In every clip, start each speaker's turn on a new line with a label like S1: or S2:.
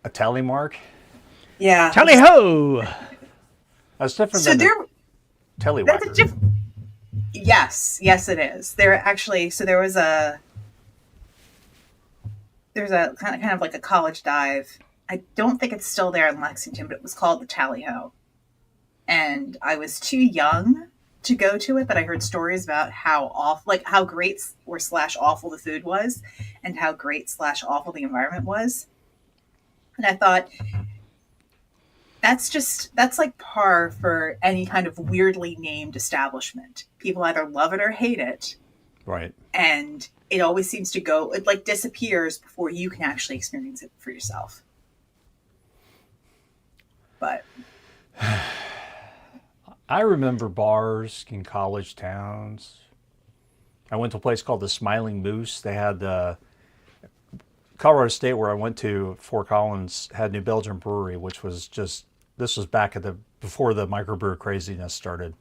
S1: A tally mark?
S2: Yeah.
S3: Tally ho!
S1: That's different
S2: So
S1: than
S2: there,
S1: a telly
S2: that's a
S1: whacker.
S2: different. Yes, it is. There actually, so there's a kind of like a college dive. I don't think it's still there in Lexington, but it was called the Tally Ho. And I was too young to go to it, but I heard stories about how awful, like how great or slash awful the food was, and how great slash awful the environment was. And I thought that's like par for any kind of weirdly named establishment. People either love it or hate it,
S1: Right.
S2: and it always seems to go, it like disappears before you can actually experience it for yourself. But
S1: I remember bars in college towns. I went to a place called the Smiling Moose. They had Colorado State, where I went to, Fort Collins, had New Belgium Brewery, which was just, this was back at before the microbrew craziness started.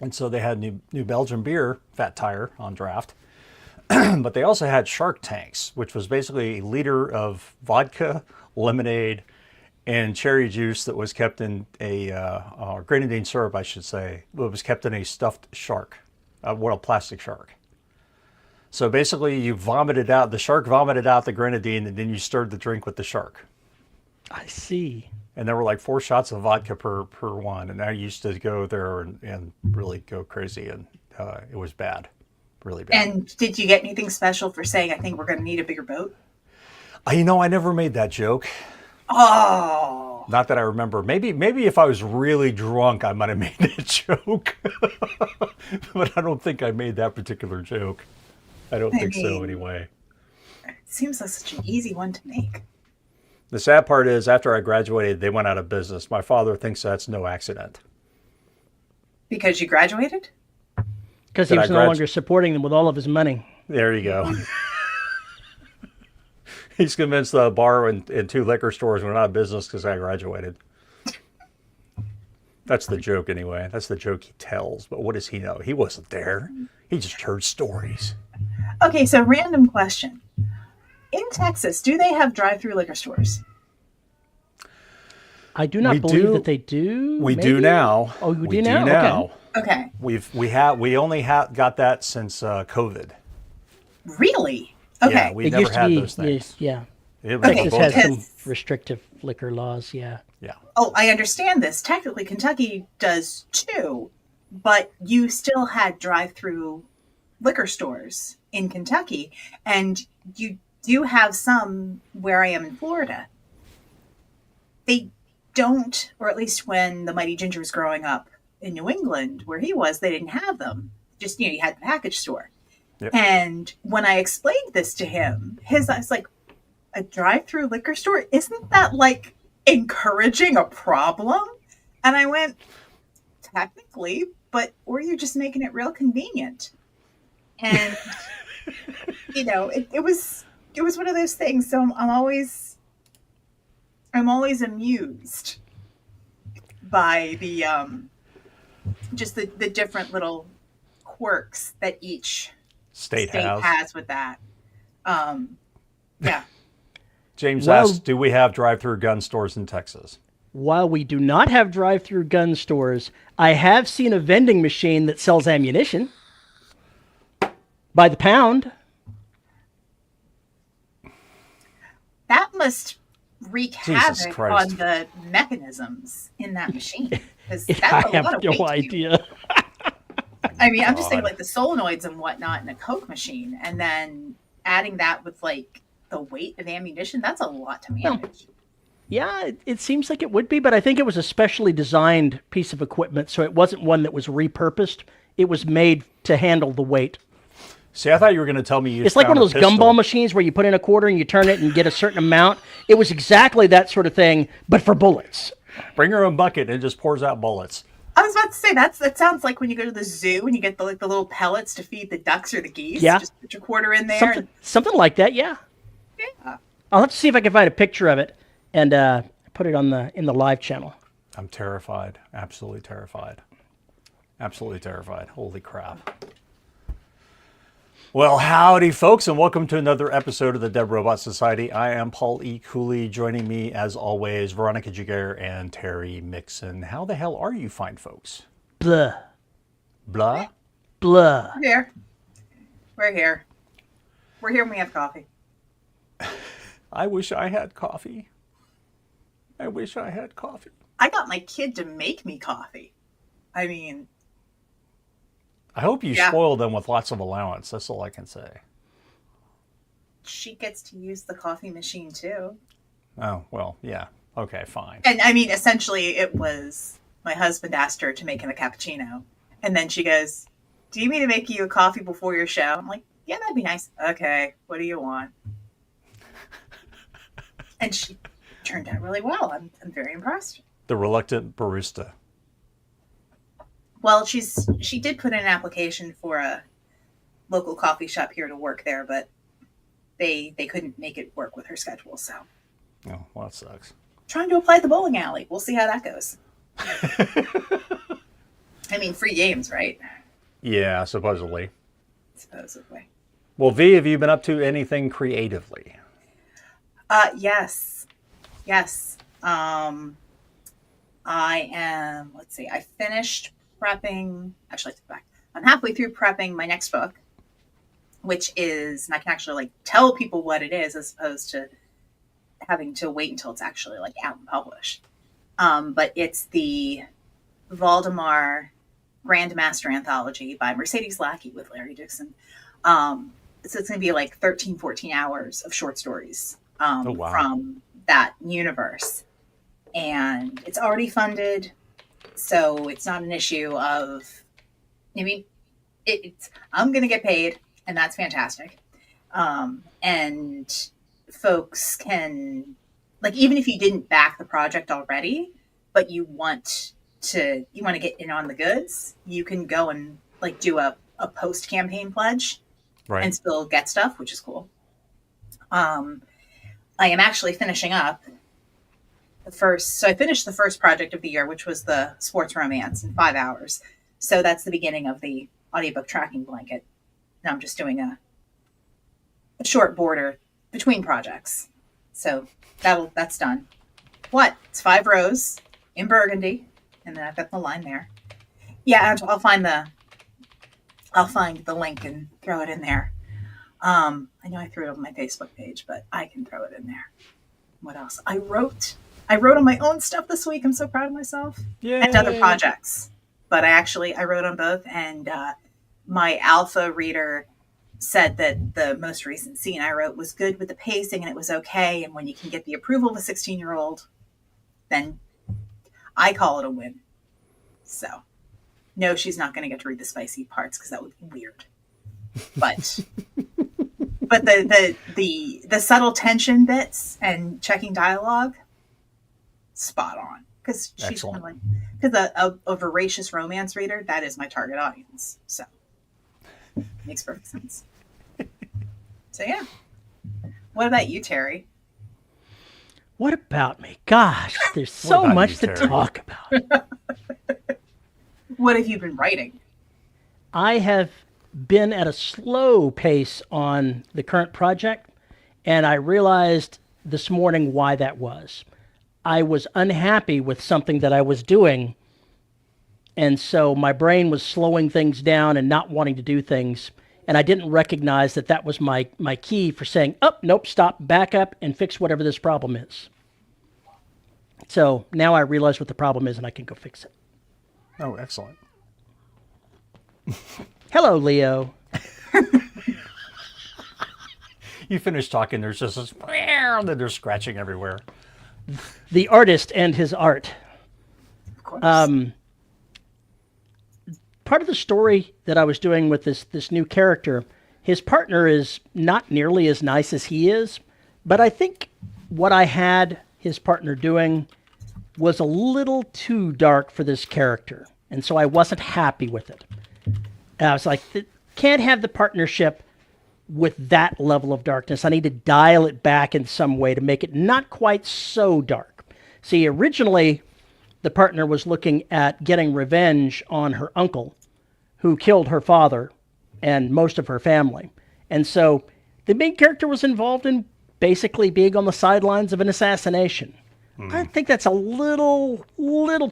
S1: And so they had New Belgium beer, Fat Tire, on draft. But they also had shark tanks, which was basically a liter of vodka, lemonade, and cherry juice that was kept in a grenadine syrup, I should say. It was kept in a stuffed shark, a plastic shark. So basically, the shark vomited out the grenadine, and then you stirred the drink with the shark.
S3: I see.
S1: And there were like 4 shots of vodka per one. And I used to go there and really go crazy, and it was bad, really bad.
S2: and did you get anything special for saying, I think we're going to need a bigger boat?
S1: I never made that joke.
S2: Oh,
S1: Not that I remember. Maybe if I was really drunk, I might have made that joke. But I don't think I made that particular joke. I don't think so anyway.
S2: it seems like such an easy one to make.
S1: The sad part is, after I graduated, they went out of business. My father thinks that's no accident.
S2: Because you graduated?
S3: Because he
S1: Did
S3: was
S1: I
S3: no longer supporting them with all of his money.
S1: There you go. He's convinced the bar and 2 liquor stores went out of business because I graduated. That's the joke anyway. That's the joke he tells. But what does he know? He wasn't there. He just heard stories.
S2: Okay, so random question. In Texas, do they have drive-through liquor stores?
S3: I do not believe that they do.
S1: We
S3: maybe?
S1: do now.
S3: Oh, you
S1: we
S3: do now?
S2: Okay.
S1: We only got that since COVID.
S2: Really? Okay.
S1: Yeah, we
S3: It
S1: never
S3: used to
S1: had
S3: be,
S1: those things.
S3: yeah.
S1: It was
S2: Okay,
S3: Texas
S1: both
S3: has
S1: of
S3: some
S1: them.
S3: restrictive liquor laws, yeah.
S1: Yeah.
S2: Oh, I understand this. Technically, Kentucky does too, but you still had drive-through liquor stores in Kentucky, and you do have some where I am in Florida. They don't, or at least when the Mighty Ginger was growing up in New England, where he was, they didn't have them. Just, you had the package store.
S1: Yep.
S2: And when I explained this to him, his eyes like, a drive-through liquor store? Isn't that like encouraging a problem? And I went, technically, or you're just making it real convenient. And it was one of those things. So I'm always amused by the just the different little quirks that each
S1: State
S2: has with that. Yeah.
S1: James asks, do we have drive-through gun stores in Texas?
S3: While we do not have drive-through gun stores, I have seen a vending machine that sells ammunition by the pound.
S2: That must wreak
S1: Jesus
S2: havoc
S1: Christ.
S2: on the mechanisms in that machine. Because
S3: I
S2: that's a lot
S3: have
S2: of
S3: no
S2: weight to do.
S3: idea.
S2: I mean, I'm just thinking like the solenoids and whatnot in a Coke machine, and then adding that with like the weight of ammunition, that's a lot to manage.
S3: Yeah, it seems like it would be, but I think it was a specially designed piece of equipment, so it wasn't one that was repurposed. It was made to handle the weight.
S1: See, I thought you were going to tell me
S3: It's like one of those gumball machines where you put in a quarter and you turn it and get a certain amount. It was exactly that sort of thing, but for bullets.
S1: Bring your own bucket and it just pours out bullets.
S2: I was about to say that sounds like when you go to the zoo and you get the little pellets to feed the ducks or the geese.
S3: Yeah.
S2: Just put your quarter in there.
S3: Something like that, yeah.
S2: Yeah.
S3: I'll have to see if I can find a picture of it and put it in the live channel.
S1: I'm terrified. Absolutely terrified. Absolutely terrified. Holy crap. Well, howdy, folks, and welcome to another episode of the Dead Robot Society. I am Paul E. Cooley. Joining me, as always, Veronica Jiguer and Terry Mixon. How the hell are you fine folks?
S3: Blah.
S1: Blah?
S3: Blah.
S2: We're here. We're here. We're here when we have coffee.
S1: I wish I had coffee. I wish I had coffee.
S2: I got my kid to make me coffee. I mean,
S1: I hope you
S2: Yeah.
S1: spoil them with lots of allowance. That's all I can say.
S2: she gets to use the coffee machine too.
S1: Oh, well, yeah. Okay, fine.
S2: And I mean, essentially, it was my husband asked her to make him a cappuccino. And then she goes, "Do you mean to make you a coffee before your show?" I'm like, "Yeah, that'd be nice." "Okay, what do you want?" And she turned out really well. I'm very impressed.
S1: The reluctant barista.
S2: Well, she did put in an application for a local coffee shop here to work there, but they couldn't make it work with her schedule. So
S1: Oh, well, that sucks.
S2: trying to apply at the bowling alley. We'll see how that goes. I mean, free games, right?
S1: Yeah, supposedly.
S2: Supposedly.
S1: Well, V, have you been up to anything creatively?
S2: Yes. I am, let's see, I finished prepping, actually, I take it back. I'm halfway through prepping my next book, which is, and I can actually like tell people what it is as opposed to having to wait until it's actually like out and published. But it's the Valdemar Grandmaster Anthology by Mercedes Lackey with Larry Dixon. So it's going to be like 13, 14 hours of short stories
S1: wow.
S2: from that universe. And it's already funded, so it's not an issue of, I mean, I'm going to get paid, and that's fantastic. And folks can, like, even if you didn't back the project already, but you want to get in on the goods, you can go and like do a post campaign pledge
S1: Right.
S2: and still get stuff, which is cool. I am actually finishing up so I finished the first project of the year, which was the sports romance in 5 hours. So that's the beginning of the audiobook tracking blanket. Now I'm just doing a short border between projects. So that's done. It's 5 rows in burgundy, and then I've got the line there. Yeah, and I'll find the link and throw it in there. I know I threw it on my Facebook page, but I can throw it in there. What else? I wrote on my own stuff this week. I'm so proud of myself.
S1: Yay.
S2: And other projects. But I wrote on both, and my alpha reader said that the most recent scene I wrote was good with the pacing and it was okay. And when you can get the approval of a 16-year-old, then I call it a win. So, no, she's not going to get to read the spicy parts because that would be weird. But the subtle tension bits and checking dialogue, spot on. Because she's kind of like, because a voracious romance reader, that is my target audience. So makes perfect sense. So yeah. What about you, Terry?
S3: What about me? Gosh, there's so
S1: about
S3: much
S1: you,
S3: to
S1: Terry?
S3: talk about.
S2: What have you been writing?
S3: I have been at a slow pace on the current project, and I realized this morning why that was. I was unhappy with something that I was doing, and so my brain was slowing things down and not wanting to do things, and I didn't recognize that that was my key for saying, oh, nope, stop, back up, and fix whatever this problem is. So now I realize what the problem is, and I can go fix it.
S1: Oh, excellent.
S3: Hello, Leo.
S1: You finish talking, there's just this, and then there's scratching everywhere.
S3: The artist and his art.
S2: Of course.
S3: Part of the story that I was doing with this new character, his partner is not nearly as nice as he is, but I think what I had his partner doing was a little too dark for this character, and so I wasn't happy with it. I was like, can't have the partnership with that level of darkness. I need to dial it back in some way to make it not quite so dark. See, originally, the partner was looking at getting revenge on her uncle, who killed her father and most of her family. And so the main character was involved in basically being on the sidelines of an assassination. I think that's a little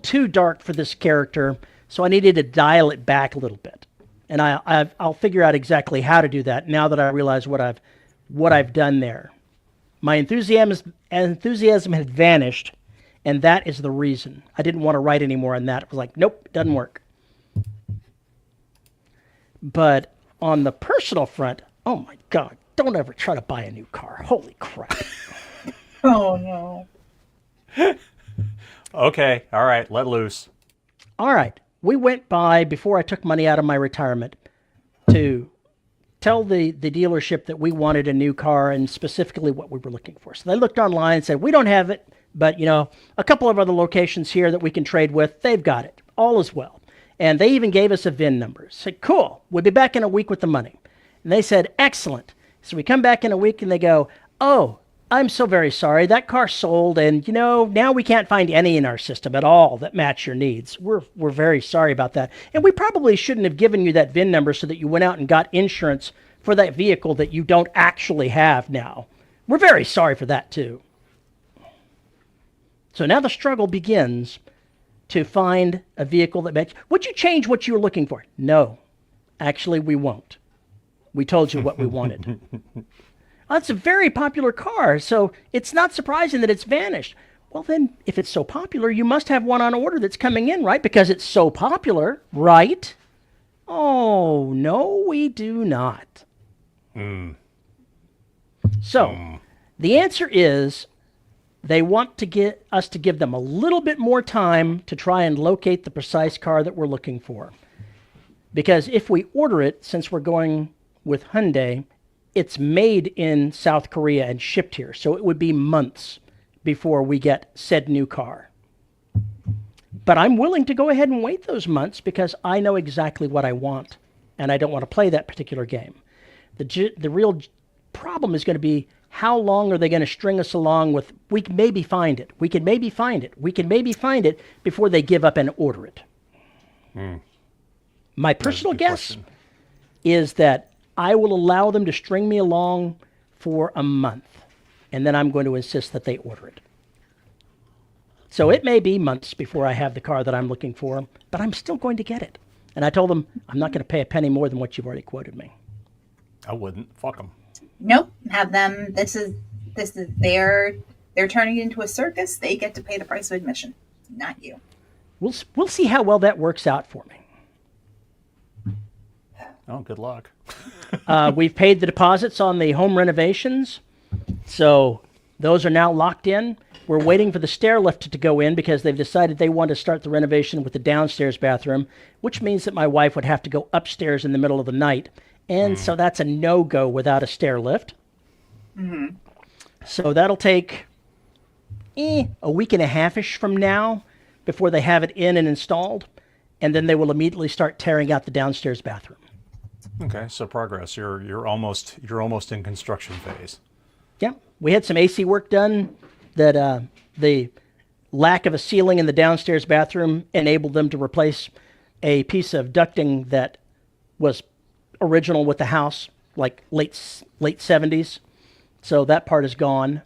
S3: too dark for this character, so I needed to dial it back a little bit. And I'll figure out exactly how to do that now that I realize what I've done there. My enthusiasm had vanished, and that is the reason. I didn't want to write anymore on that. I was like, nope, it doesn't work. But on the personal front, oh my God, don't ever try to buy a new car. Holy crap.
S2: Oh, no.
S1: Okay, all right, let loose.
S3: All right. We went by, before I took money out of my retirement, to tell the dealership that we wanted a new car and specifically what we were looking for. So they looked online and said, we don't have it, but, a couple of other locations here that we can trade with, they've got it. All is well. And they even gave us a VIN number. I said, cool, we'll be back in a week with the money. And they said, excellent. So we come back in a week and they go, oh, I'm so very sorry. That car sold, and now we can't find any in our system at all that match your needs. We're very sorry about that. And we probably shouldn't have given you that VIN number so that you went out and got insurance for that vehicle that you don't actually have now. We're very sorry for that too. So now the struggle begins to find a vehicle that matches. Would you change what you were looking for? No, actually we won't. We told you what we wanted. It's a very popular car, so it's not surprising that it's vanished. Well, then, if it's so popular, you must have one on order that's coming in, right? Because it's so popular, right? Oh, no, we do not. So, the answer is they want to get us to give them a little bit more time to try and locate the precise car that we're looking for. Because if we order it, since we're going with Hyundai, it's made in South Korea and shipped here, so it would be months before we get said new car. But I'm willing to go ahead and wait those months because I know exactly what I want, and I don't want to play that particular game. The real problem is going to be how long are they going to string us along with, we can maybe find it, we can maybe find it, we can maybe find it, before they give up and order it. My personal guess is that I will allow them to string me along for a month, and then I'm going to insist that they order it. So it may be months before I have the car that I'm looking for, but I'm still going to get it. And I told them, I'm not going to pay a penny more than what you've already quoted me.
S1: I wouldn't. Fuck them.
S2: Nope. Have them. This is they're turning it into a circus. They get to pay the price of admission, not you.
S3: We'll see how well that works out for me.
S1: Oh, good luck.
S3: We've paid the deposits on the home renovations, so those are now locked in. We're waiting for the stair lift to go in because they've decided they want to start the renovation with the downstairs bathroom, which means that my wife would have to go upstairs in the middle of the night, and so that's a no-go without a stair lift. So that'll take a week and a half-ish from now before they have it in and installed, and then they will immediately start tearing out the downstairs bathroom.
S1: Okay, so progress. You're almost in construction phase.
S3: Yeah, we had some AC work done that the lack of a ceiling in the downstairs bathroom enabled them to replace a piece of ducting that was original with the house, like late 70s. So that part is gone.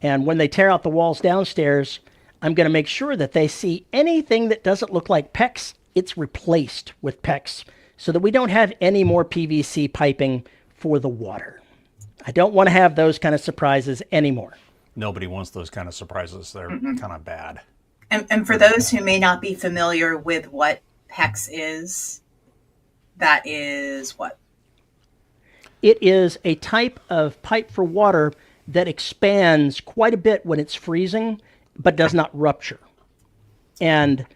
S3: And when they tear out the walls downstairs, I'm going to make sure that they see anything that doesn't look like PEX, it's replaced with PEX, so that we don't have any more PVC piping for the water. I don't want to have those kind of surprises anymore.
S1: Nobody wants those kind of surprises. They're kind of bad.
S2: And for those who may not be familiar with what PEX is, that is what?
S3: It is a type of pipe for water that expands quite a bit when it's freezing, but does not rupture. And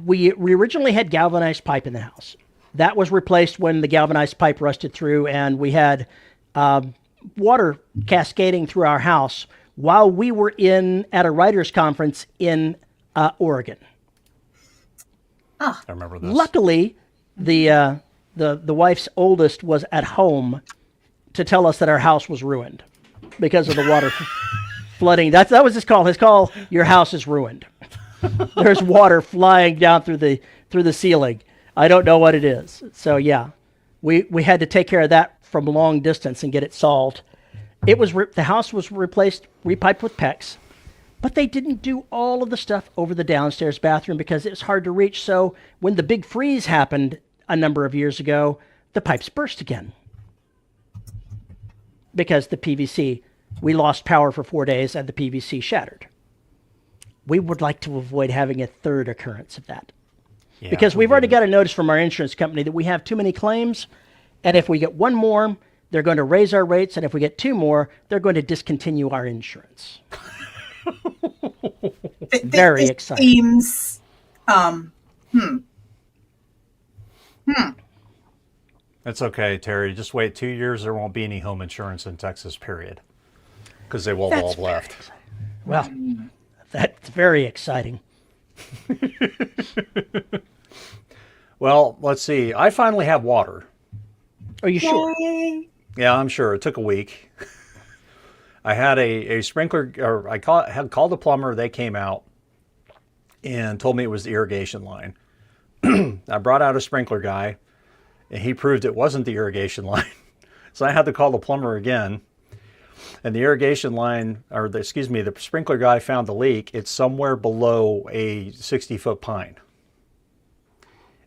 S3: we originally had galvanized pipe in the house. That was replaced when the galvanized pipe rusted through, and we had water cascading through our house while we were at a writers' conference in Oregon.
S1: I remember this.
S3: Luckily, the wife's oldest was at home to tell us that our house was ruined because of the water flooding. That was his call. His call: "Your house is ruined." There's water flying down through the ceiling. I don't know what it is. So yeah, We had to take care of that from long distance and get it solved. It was the house was replaced, repiped with PEX, but they didn't do all of the stuff over the downstairs bathroom because it was hard to reach. So when the big freeze happened a number of years ago, the pipes burst again because the PVC, we lost power for 4 days and the PVC shattered. We would like to avoid having a third occurrence of that.
S1: Yeah,
S3: Because we've already got a notice from our insurance company that we have too many claims, and if we get one more, they're going to raise our rates, and if we get two more, they're going to discontinue our insurance. Very exciting.
S2: Seems,
S1: It's okay, Terry. Just wait 2 years. There won't be any home insurance in Texas, period. Because they will have all left.
S3: Well, that's very exciting.
S1: Well, let's see. I finally have water.
S3: Are you sure?
S2: yay.
S1: Yeah, I'm sure. It took a week. I had a sprinkler, or had called the plumber. They came out and told me it was the irrigation line. I brought out a sprinkler guy, and he proved it wasn't the irrigation line. So I had to call the plumber again. And the irrigation line, the sprinkler guy found the leak. It's somewhere below a 60-foot pine.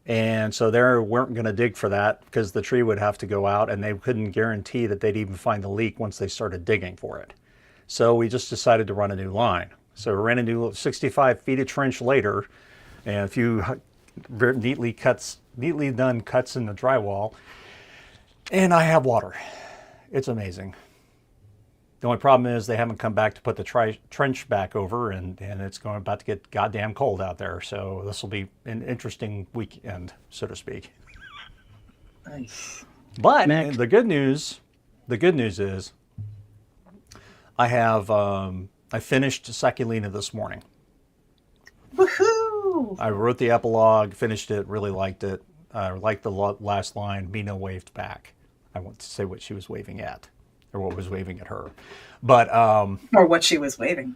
S1: And so they weren't going to dig for that because the tree would have to go out, and they couldn't guarantee that they'd even find the leak once they started digging for it. So we just decided to run a new line. So we ran a new 65 feet of trench later, and a few neatly done cuts in the drywall, and I have water. It's amazing. The only problem is they haven't come back to put the trench back over, and it's about to get goddamn cold out there. So this will be an interesting weekend, so to speak.
S2: Nice.
S1: But
S3: Mac.
S1: the good news is I have I finished Seculina this morning.
S2: Woohoo!
S1: I wrote the epilogue, finished it, really liked it. I liked the last line. Mina waved back. I want to say what she was waving at, or what was waving at her. But
S2: Or what she was waving.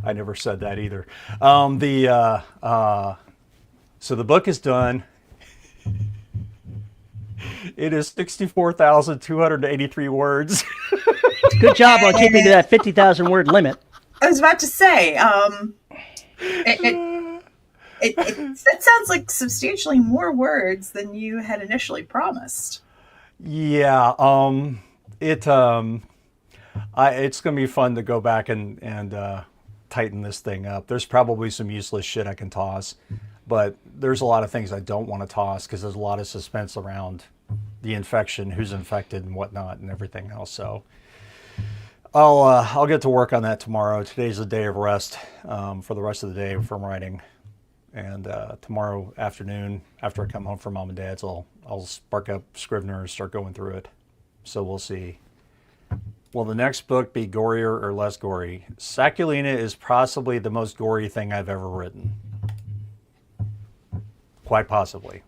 S1: I never said that either. So the book is done. It is 64,283 words.
S3: Good job on keeping to that 50,000 word limit.
S2: I was about to say, that sounds like substantially more words than you had initially promised.
S1: Yeah, it's going to be fun to go back and tighten this thing up. There's probably some useless shit I can toss, but there's a lot of things I don't want to toss because there's a lot of suspense around the infection, who's infected and whatnot, and everything else. So I'll get to work on that tomorrow. Today's a day of rest for the rest of the day from writing, and tomorrow afternoon after I come home from mom and dad's, I'll spark up Scrivener and start going through it. So we'll see. Will the next book be gorier or less gory? Seculina is possibly the most gory thing I've ever written. Quite possibly.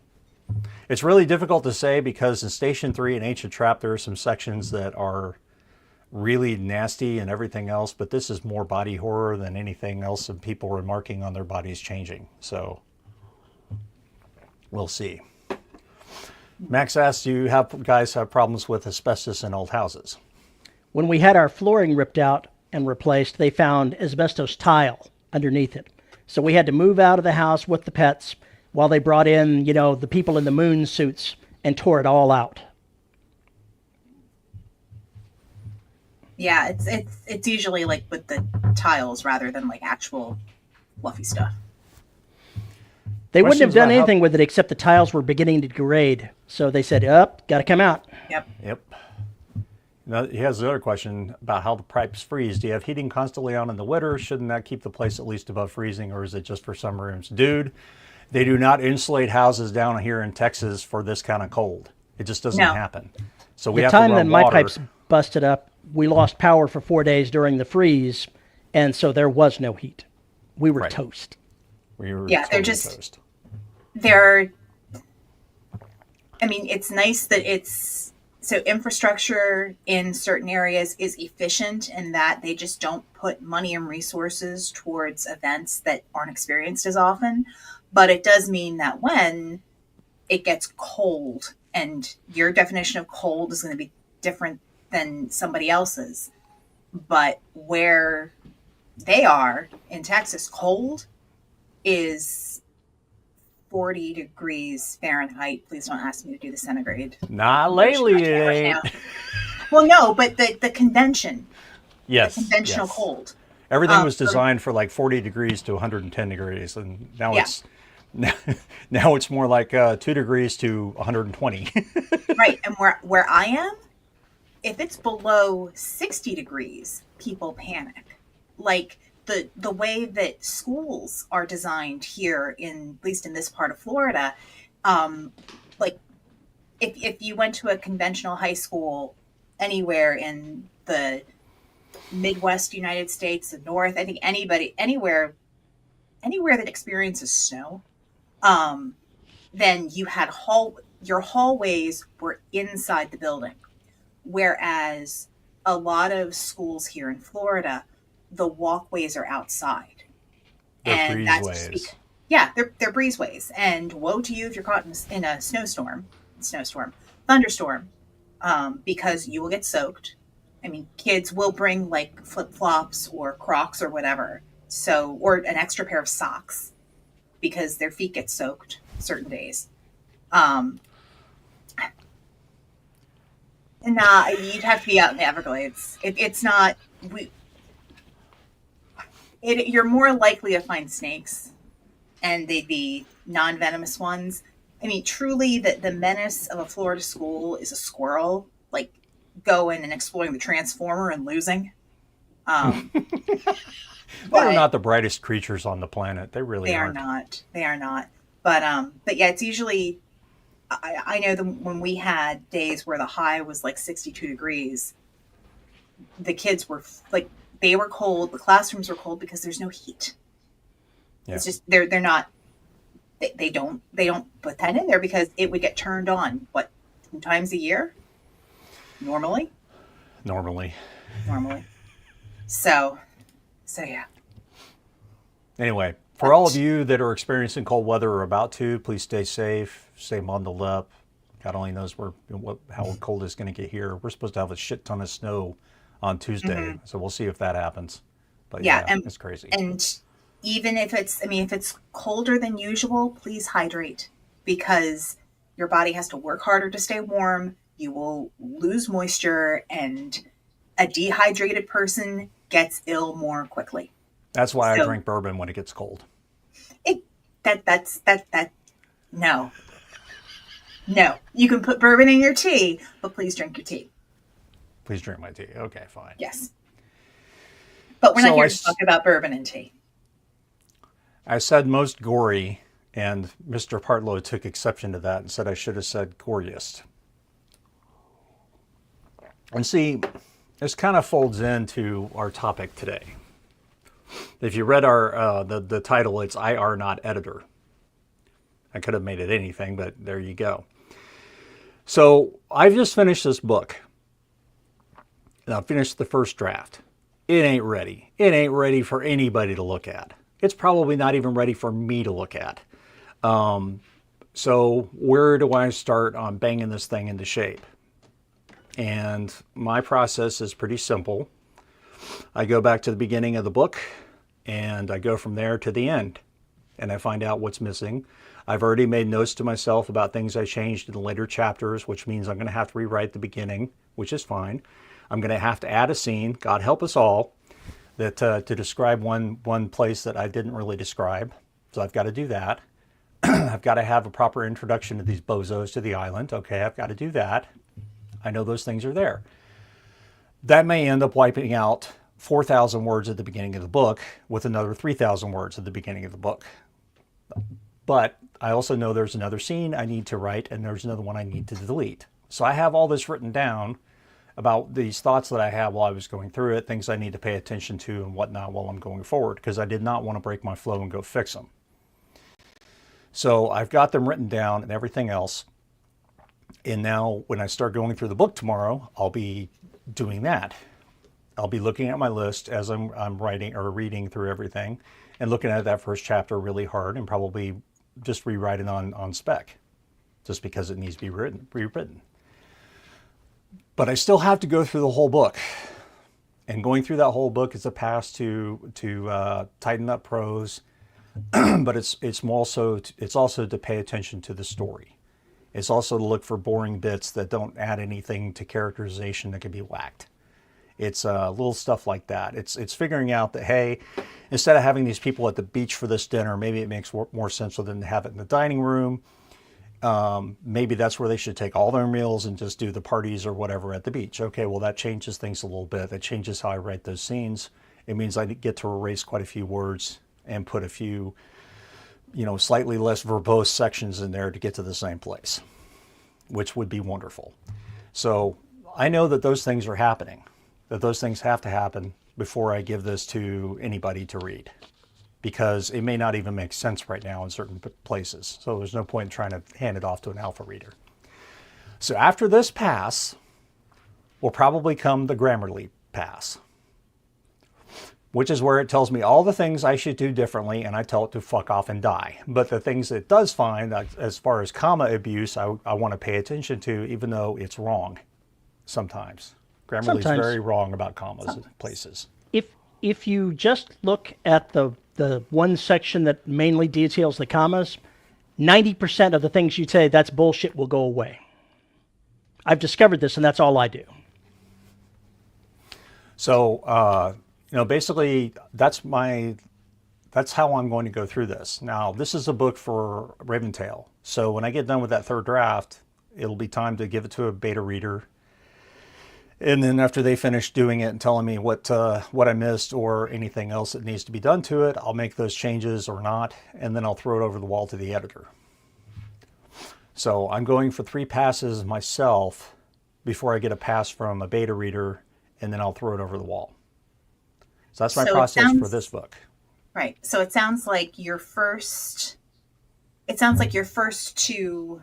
S1: It's really difficult to say because in Station 3 and Ancient Trap, there are some sections that are really nasty and everything else, but this is more body horror than anything else, and people remarking on their bodies changing. So we'll see. Max asks, do you guys have problems with asbestos in old houses?
S3: When we had our flooring ripped out and replaced, they found asbestos tile underneath it. So we had to move out of the house with the pets while they brought in, the people in the moon suits and tore it all out.
S2: Yeah, it's usually like with the tiles rather than like actual fluffy stuff.
S3: They wouldn't have
S1: Questions
S3: done
S1: about
S3: anything with it except the tiles were beginning to degrade. So they said, got to come out.
S2: Yep.
S1: Now, he has another question about how the pipes freeze. Do you have heating constantly on in the winter? Shouldn't that keep the place at least above freezing, or is it just for some rooms? Dude, they do not insulate houses down here in Texas for this kind of cold. It just doesn't happen. So we
S3: The
S1: have to
S3: time
S1: run
S3: that my
S1: water.
S3: pipes busted up, we lost power for 4 days during the freeze, and so there was no heat. We were
S1: Right.
S3: toast.
S1: We were
S2: Yeah, they're
S1: totally
S2: just-
S1: toast.
S2: It's nice that so infrastructure in certain areas is efficient in that they just don't put money and resources towards events that aren't experienced as often. But it does mean that when it gets cold, and your definition of cold is going to be different than somebody else's. But where they are in Texas, cold is 40 degrees Fahrenheit. Please don't ask me to do the centigrade.
S1: Not lately, it
S2: Right
S1: ain't.
S2: now. Well, no, but the convention,
S1: Yes.
S2: the conventional
S1: yes.
S2: cold.
S1: Everything was designed for like 40 degrees to 110 degrees, and now
S2: Yeah.
S1: it's now it's more like 2 degrees to 120.
S2: Right, and where I am, if it's below 60 degrees, people panic. Like the way that schools are designed here, in at least in this part of Florida, like if you went to a conventional high school anywhere in the Midwest United States, the North, I think anywhere that experiences snow, then you had your hallways were inside the building, whereas a lot of schools here in Florida, the walkways are outside.
S1: They're
S2: And that's
S1: breezeways.
S2: just yeah, they're breezeways. And woe to you if you're caught in a thunderstorm, because you will get soaked. I mean, kids will bring like flip flops or Crocs or whatever, or an extra pair of socks because their feet get soaked certain days. Nah, you'd have to be out in the Everglades. It's not you're more likely to find snakes, and they'd be non-venomous ones. I mean, truly, the menace of a Florida school is a squirrel, like going and exploring the transformer and losing.
S1: They're not the brightest creatures on the planet. They really
S2: They are
S1: aren't.
S2: not. They are not. But yeah, it's usually. I know when we had days where the high was like 62 degrees, the kids were like, they were cold. The classrooms were cold because there's no heat.
S1: Yeah.
S2: It's just they're not. They don't put that in there because it would get turned on 2 times a year, normally.
S1: Normally.
S2: So yeah.
S1: Anyway, for all of you that are experiencing cold weather or about to, please stay safe, stay bundled up. God only knows how cold it's going to get here. We're supposed to have a shit ton of snow on Tuesday, so we'll see if that happens. But yeah, it's crazy.
S2: And even if it's colder than usual, please hydrate, because your body has to work harder to stay warm. You will lose moisture, and a dehydrated person gets ill more quickly.
S1: That's why I drink bourbon when it gets cold.
S2: No. You can put bourbon in your tea, but please drink your tea.
S1: Please drink my tea. Okay, fine.
S2: Yes. But we're not here to talk about bourbon and tea.
S1: I said most gory, and Mr. Partlow took exception to that and said I should have said goriest. And see, this kind of folds into our topic today. If you read our the title, it's IR not editor. I could have made it anything, but there you go. So I've just finished this book. And I finished the first draft. It ain't ready. It ain't ready for anybody to look at. It's probably not even ready for me to look at. So where do I start on banging this thing into shape? And my process is pretty simple. I go back to the beginning of the book, and I go from there to the end, and I find out what's missing. I've already made notes to myself about things I changed in the later chapters, which means I'm going to have to rewrite the beginning, which is fine. I'm going to have to add a scene, God help us all, that to describe one place that I didn't really describe. So I've got to do that. I've got to have a proper introduction to these bozos to the island. Okay, I've got to do that. I know those things are there. That may end up wiping out 4,000 words at the beginning of the book with another 3,000 words at the beginning of the book. But I also know there's another scene I need to write, and there's another one I need to delete. So I have all this written down about these thoughts that I had while I was going through it, things I need to pay attention to and whatnot while I'm going forward, because I did not want to break my flow and go fix them. So I've got them written down and everything else. And now when I start going through the book tomorrow, I'll be doing that. I'll be looking at my list as I'm writing or reading through everything and looking at that first chapter really hard and probably just rewrite it on spec. just because it needs to be rewritten. But I still have to go through the whole book. And going through that whole book is a pass to tighten up prose, but it's also to pay attention to the story. It's also to look for boring bits that don't add anything to characterization that can be whacked. It's little stuff like that. It's figuring out that, hey, instead of having these people at the beach for this dinner, maybe it makes more sense for them to have it in the dining room. Maybe that's where they should take all their meals and just do the parties or whatever at the beach. Okay, well, that changes things a little bit. That changes how I write those scenes. It means I get to erase quite a few words and put a few, slightly less verbose sections in there to get to the same place, which would be wonderful. So I know that those things are happening, that those things have to happen before I give this to anybody to read, because it may not even make sense right now in certain places. So there's no point in trying to hand it off to an alpha reader. So after this pass will probably come the Grammarly pass, which is where it tells me all the things I should do differently, and I tell it to fuck off and die. But the things it does find, as far as comma abuse, I want to pay attention to, even though it's wrong sometimes. Grammarly is very wrong about commas in places.
S3: If you just look at the one section that mainly details the commas, 90% of the things you say, that's bullshit, will go away. I've discovered this, and that's all I do.
S1: So, basically, that's how I'm going to go through this. Now, this is a book for Raventail. So when I get done with that third draft, it'll be time to give it to a beta reader. And then after they finish doing it and telling me what I missed or anything else that needs to be done to it, I'll make those changes or not, and then I'll throw it over the wall to the editor. So I'm going for 3 passes myself before I get a pass from a beta reader, and then I'll throw it over the wall. So that's my process for this book.
S2: Right. So it sounds like your first 2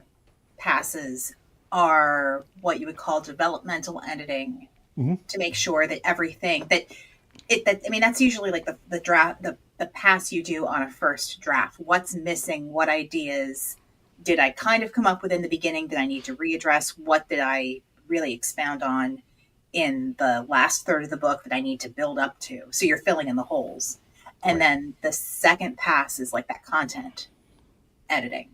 S2: passes are what you would call developmental editing, to make sure that everything that's usually like the draft, the pass you do on a first draft. What's missing? What ideas did I kind of come up with in the beginning that I need to readdress? What did I really expound on in the last third of the book that I need to build up to? So you're filling in the holes. And then the second pass is like that content editing,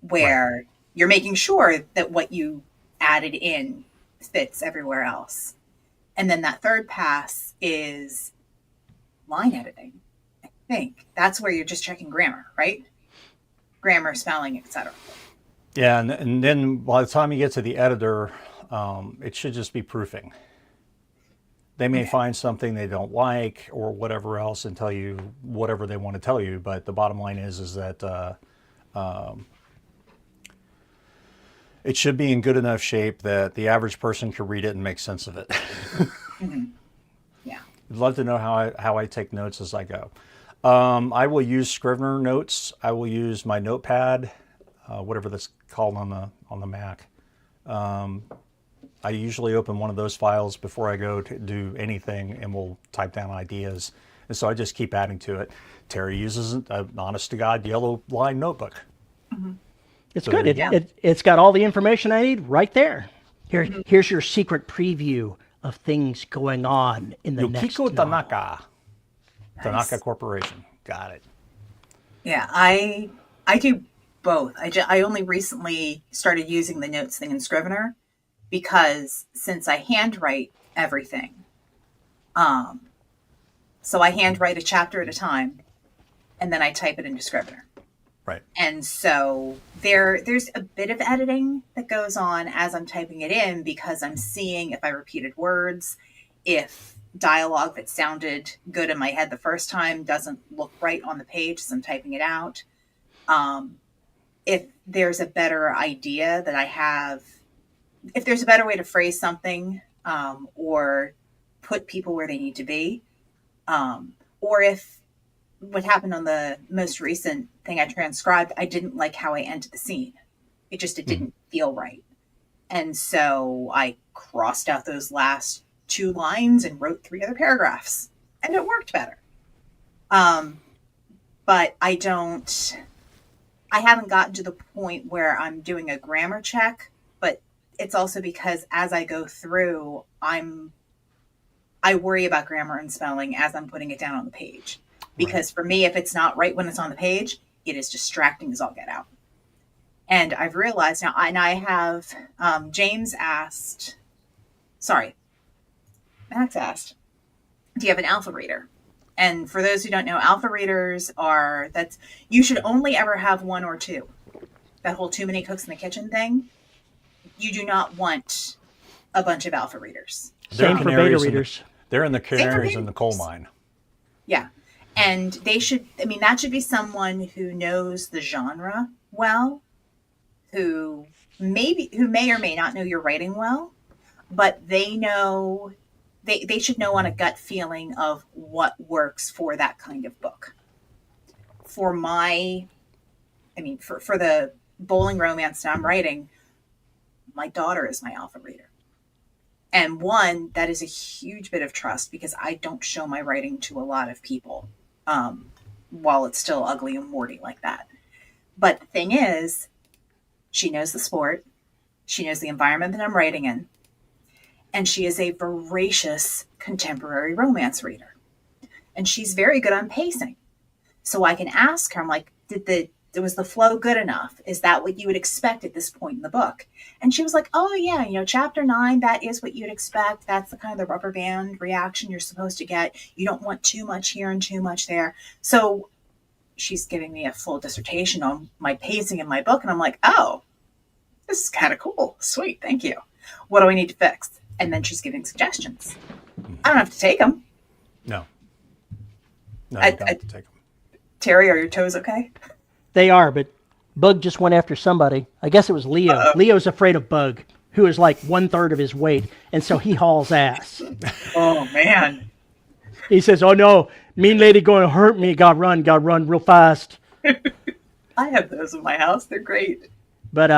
S2: where you're making sure that what you added in fits everywhere else. And then that third pass is line editing. I think that's where you're just checking grammar, right? Grammar, spelling, etc.
S1: Yeah, and then by the time you get to the editor, it should just be proofing. They may find something they don't like or whatever else and tell you whatever they want to tell you, but the bottom line is that it should be in good enough shape that the average person can read it and make sense of it.
S2: Yeah.
S1: I'd love to know how I take notes as I go. I will use Scrivener notes. I will use my notepad, whatever that's called on the Mac. I usually open one of those files before I go to do anything, and we'll type down ideas. And so I just keep adding to it. Terry uses an honest-to-God yellow line notebook.
S3: It's so good. It's got all the information I need right there. Here's your secret preview of things going on in the next novel.
S1: Tanaka.
S2: Nice.
S1: Tanaka Corporation. Got it.
S2: Yeah, I do both. I only recently started using the notes thing in Scrivener because since I handwrite everything, so I handwrite a chapter at a time, and then I type it into Scrivener.
S1: Right.
S2: And so there's a bit of editing that goes on as I'm typing it in, because I'm seeing if I repeated words, if dialogue that sounded good in my head the first time doesn't look right on the page as I'm typing it out. If there's a better idea that I have, if there's a better way to phrase something, or put people where they need to be, or if what happened on the most recent thing I transcribed, I didn't like how I ended the scene. It didn't feel right. And so I crossed out those last 2 lines and wrote 3 other paragraphs, and it worked better. But I don't, I haven't gotten to the point where I'm doing a grammar check, but it's also because as I go through, I worry about grammar and spelling as I'm putting it down on the page.
S1: Right.
S2: Because for me, if it's not right when it's on the page, it is distracting as all get out. And I've realized now, and I have, James asked, sorry, Max asked, do you have an alpha reader? And for those who don't know, alpha readers you should only ever have one or two. That whole too many cooks in the kitchen thing. You do not want a bunch of alpha readers.
S3: Same for beta readers.
S1: They're in the canaries in the coal mine.
S2: Yeah. And that should be someone who knows the genre well, who may or may not know your writing well, but they should know on a gut feeling of what works for that kind of book. For the bowling romance that I'm writing, my daughter is my alpha reader. And one, that is a huge bit of trust because I don't show my writing to a lot of people while it's still ugly and warty like that. But the thing is, she knows the sport. She knows the environment that I'm writing in. And she is a voracious contemporary romance reader. And she's very good on pacing. So I can ask her, I'm like, was the flow good enough? Is that what you would expect at this point in the book? And she was like, oh yeah, chapter 9, that is what you'd expect. That's the kind of the rubber band reaction you're supposed to get. You don't want too much here and too much there. So she's giving me a full dissertation on my pacing in my book. And I'm like, oh, this is kind of cool. Sweet. Thank you. What do I need to fix? And then she's giving suggestions. I don't have to take them.
S1: No. No, you don't have to take them.
S2: Terry, are your toes okay?
S3: They are, but Bug just went after somebody. I guess it was Leo.
S2: Uh-oh.
S3: Leo's afraid of Bug, who is like 1/3 of his weight, and so he hauls ass.
S2: Oh, man.
S3: He says, oh no, mean lady going to hurt me. Gotta run real fast.
S2: I have those in my house. They're great.
S3: But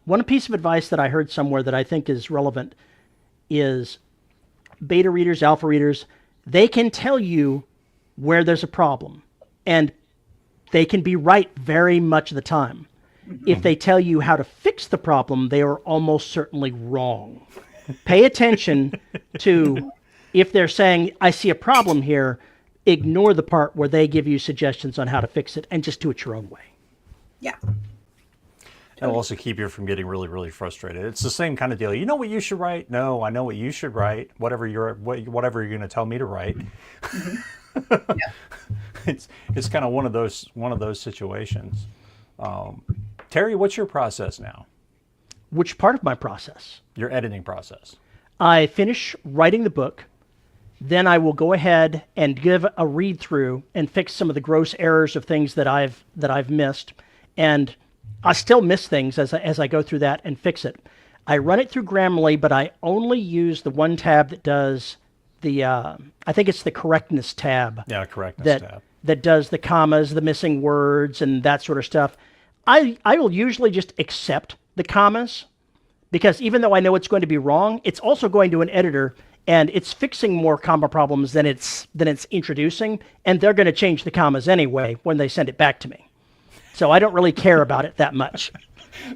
S3: one piece of advice that I heard somewhere that I think is relevant is beta readers, alpha readers, they can tell you where there's a problem. And they can be right very much of the time. If they tell you how to fix the problem, they are almost certainly wrong. Pay attention to if they're saying, I see a problem here, ignore the part where they give you suggestions on how to fix it and just do it your own way.
S2: Yeah.
S1: It'll also keep you from getting really, really frustrated. It's the same kind of deal. You know what you should write? No, I know what you should write. Whatever you're going to tell me to write.
S2: Mm-hmm. Yeah.
S1: It's kind of one of those situations. Terry, what's your process now?
S3: Which part of my process?
S1: Your editing process.
S3: I finish writing the book, then I will go ahead and give a read through and fix some of the gross errors of things that I've missed, and I still miss things as I go through that and fix it. I run it through Grammarly, but I only use the one tab that does the I think it's the correctness tab.
S1: Yeah, correctness tab.
S3: That does the commas, the missing words, and that sort of stuff. I will usually just accept the commas because even though I know it's going to be wrong, it's also going to an editor and it's fixing more comma problems than it's introducing, and they're going to change the commas anyway when they send it back to me. So I don't really care about it that much.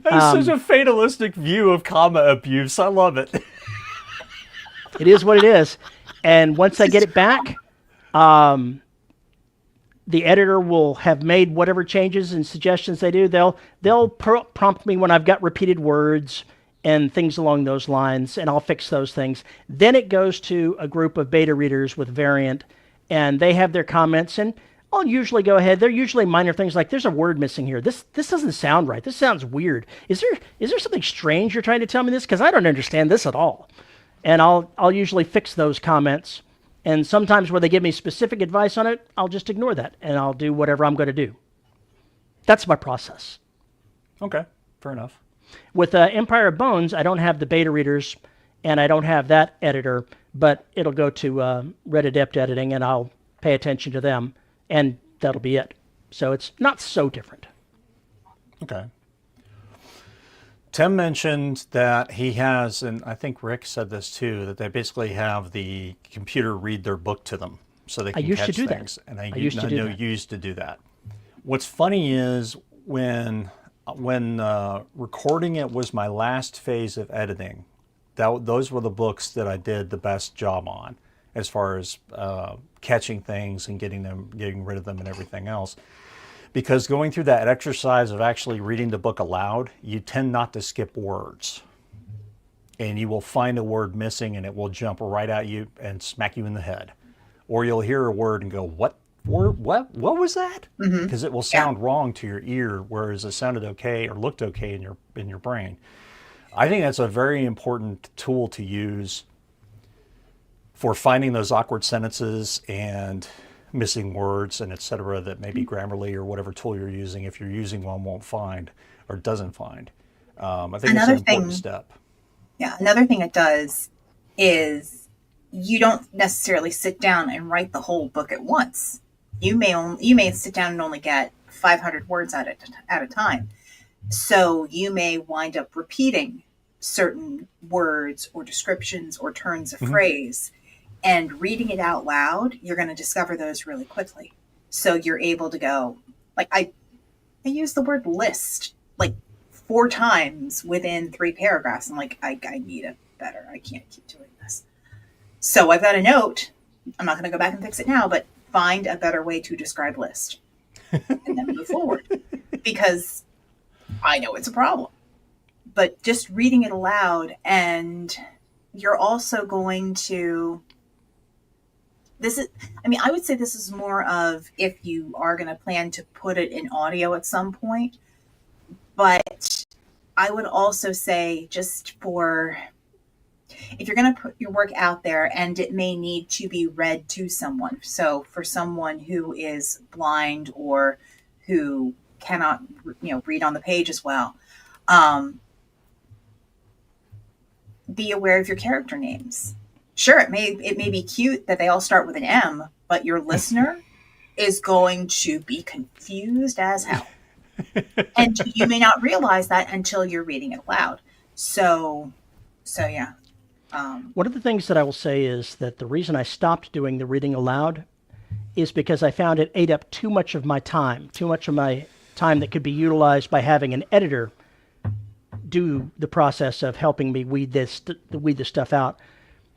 S1: That is such a fatalistic view of comma abuse. I love it.
S3: It is what it is. And once I get it back, the editor will have made whatever changes and suggestions they do. They'll prompt me when I've got repeated words and things along those lines, and I'll fix those things. Then it goes to a group of beta readers with variant, and they have their comments, and I'll usually go ahead. They're usually minor things like, there's a word missing here. This doesn't sound right. This sounds weird. Is there something strange you're trying to tell me this? Because I don't understand this at all. And I'll usually fix those comments. And sometimes where they give me specific advice on it, I'll just ignore that, and I'll do whatever I'm going to do. That's my process.
S1: Okay, fair enough.
S3: With Empire of Bones, I don't have the beta readers, and I don't have that editor, but it'll go to Red Adept Editing, and I'll pay attention to them, and that'll be it. So it's not so different.
S1: Okay. Tim mentioned that he has, and I think Rick said this too, that they basically have the computer read their book to them so they can catch things. And I used to do that. What's funny is when when recording it was my last phase of editing, those were the books that I did the best job on, as far as catching things and getting rid of them and everything else. Because going through that exercise of actually reading the book aloud, you tend not to skip words. And you will find a word missing and it will jump right at you and smack you in the head. Or you'll hear a word and go, what word? What was that? Because it will sound wrong to your ear, whereas it sounded okay or looked okay in your brain. I think that's a very important tool to use for finding those awkward sentences and missing words and etc. that maybe Grammarly or whatever tool you're using, if you're using one, won't find or doesn't find. I think it's an important step.
S2: Yeah, another thing it does is you don't necessarily sit down and write the whole book at once. You may sit down and only get 500 words at a time. So you may wind up repeating certain words or descriptions or turns of phrase, and reading it out loud, you're going to discover those really quickly. So you're able to go, like I use the word list like 4 times within 3 paragraphs. I'm like, I need it better. I can't keep doing this. So I've got a note. I'm not going to go back and fix it now, but find a better way to describe list and then move forward, because I know it's a problem. But just reading it aloud, and you're also going to, I would say this is more of if you are going to plan to put it in audio at some point. But I would also say, just for, if you're going to put your work out there and it may need to be read to someone. So for someone who is blind or who cannot, read on the page as well, be aware of your character names. Sure, it may be cute that they all start with an M, but your listener is going to be confused as hell. And you may not realize that until you're reading it aloud. So yeah.
S3: One of the things that I will say is that the reason I stopped doing the reading aloud is because I found it ate up too much of my time that could be utilized by having an editor do the process of helping me weed this stuff out.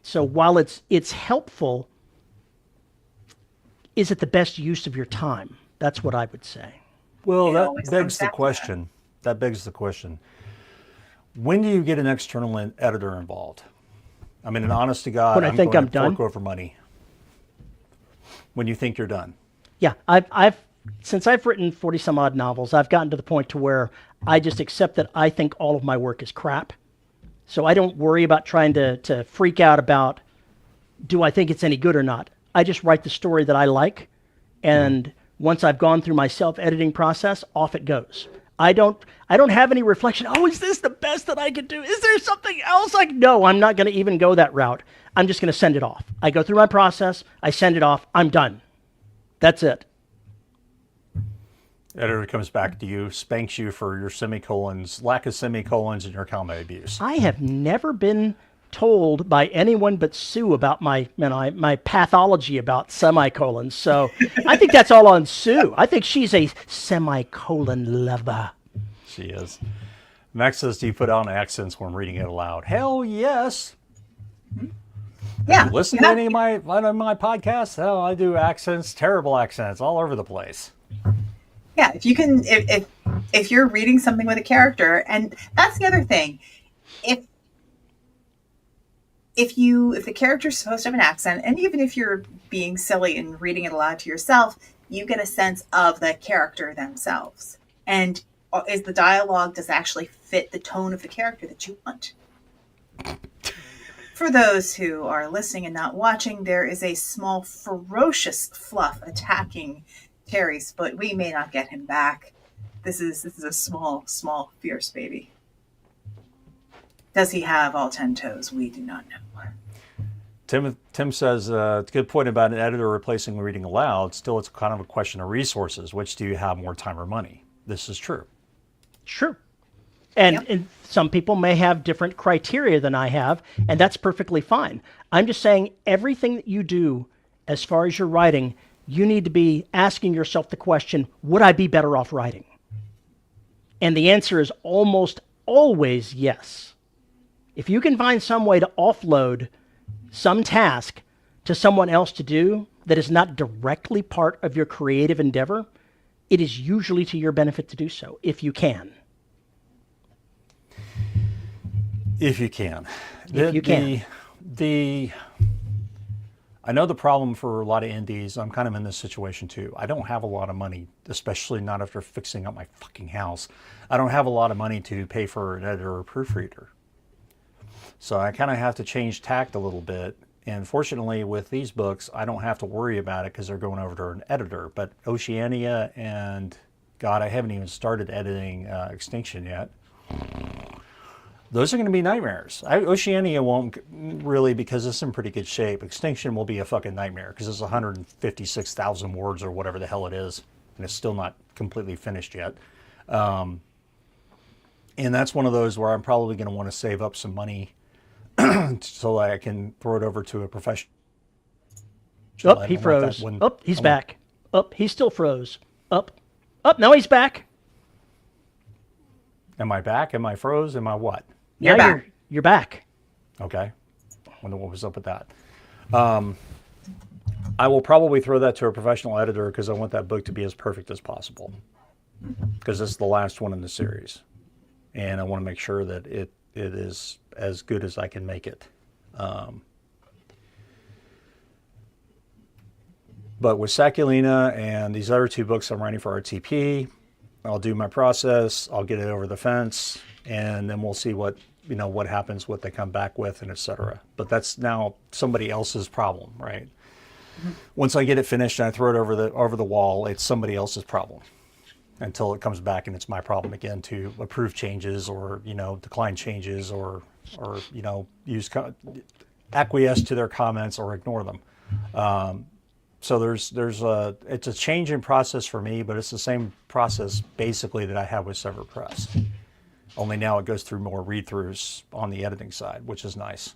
S3: So while it's helpful, is it the best use of your time? That's what I would say.
S1: Well, that begs the question. That begs the question. When do you get an external editor involved? I mean, an honest to God,
S3: when I think I'm done,
S1: fork over money. When you think you're done.
S3: Yeah, since I've written 40 some odd novels, I've gotten to the point to where I just accept that I think all of my work is crap. So I don't worry about trying to freak out about, do I think it's any good or not? I just write the story that I like, and once I've gone through my self-editing process, off it goes. I don't have any reflection. Oh, is this the best that I could do? Is there something else? No, I'm not going to even go that route. I'm just going to send it off. I go through my process. I send it off. I'm done. That's it.
S1: Editor comes back to you, spanks you for your semicolons, lack of semicolons, and your comma abuse.
S3: I have never been told by anyone but Sue about my pathology about semicolons. So I think that's all on Sue. I think she's a semicolon lover.
S1: She is. Max says, do you put on accents when reading it aloud? Hell yes.
S2: Yeah.
S1: Listen to any of my podcasts? Hell, I do accents, terrible accents, all over the place.
S2: Yeah, if you can, if you're reading something with a character, and that's the other thing, if the character's supposed to have an accent, and even if you're being silly and reading it aloud to yourself, you get a sense of the character themselves, and is the dialogue does actually fit the tone of the character that you want. For those who are listening and not watching, there is a small ferocious fluff attacking Terry's foot. We may not get him back. This is a small fierce baby. Does he have all 10 toes? We do not know.
S1: Tim says, it's a good point about an editor replacing reading aloud. Still, it's kind of a question of resources. Which do you have more, time or money? This is true.
S3: Sure. And some people may have different criteria than I have, and that's perfectly fine. I'm just saying everything that you do as far as your writing, you need to be asking yourself the question, would I be better off writing? And the answer is almost always yes. If you can find some way to offload some task to someone else to do that is not directly part of your creative endeavor, it is usually to your benefit to do so, if you can.
S1: If you can.
S3: If you can.
S1: I know the problem for a lot of indies. I'm kind of in this situation too. I don't have a lot of money, especially not after fixing up my fucking house. I don't have a lot of money to pay for an editor or proofreader. So I kind of have to change tact a little bit. And fortunately, with these books, I don't have to worry about it because they're going over to an editor. But Oceania and, God, I haven't even started editing Extinction yet. Those are going to be nightmares. Oceania won't really, because it's in pretty good shape. Extinction will be a fucking nightmare because it's 156,000 words or whatever the hell it is. And it's still not completely finished yet. And that's one of those where I'm probably going to want to save up some money so I can throw it over to a professional.
S3: Oh, he froze. Oh, he's back. Oh, he still froze. Up. Now he's back.
S1: Am I back? Am I froze? Am I what?
S2: You're back.
S3: You're back.
S1: Okay. Wonder what was up with that. I will probably throw that to a professional editor because I want that book to be as perfect as possible. Because it's the last one in the series. And I want to make sure that it is as good as I can make it. But with Sakulina and these other two books I'm writing for RTP, I'll do my process, I'll get it over the fence, and then we'll see what happens, what they come back with, and etc. But that's now somebody else's problem, right? Mm-hmm. Once I get it finished and I throw it over the wall, it's somebody else's problem until it comes back and it's my problem again to approve changes or decline changes or acquiesce to their comments or ignore them. So it's a change in process for me, but it's the same process basically that I have with Sever Press. Only now it goes through more read-throughs on the editing side, which is nice.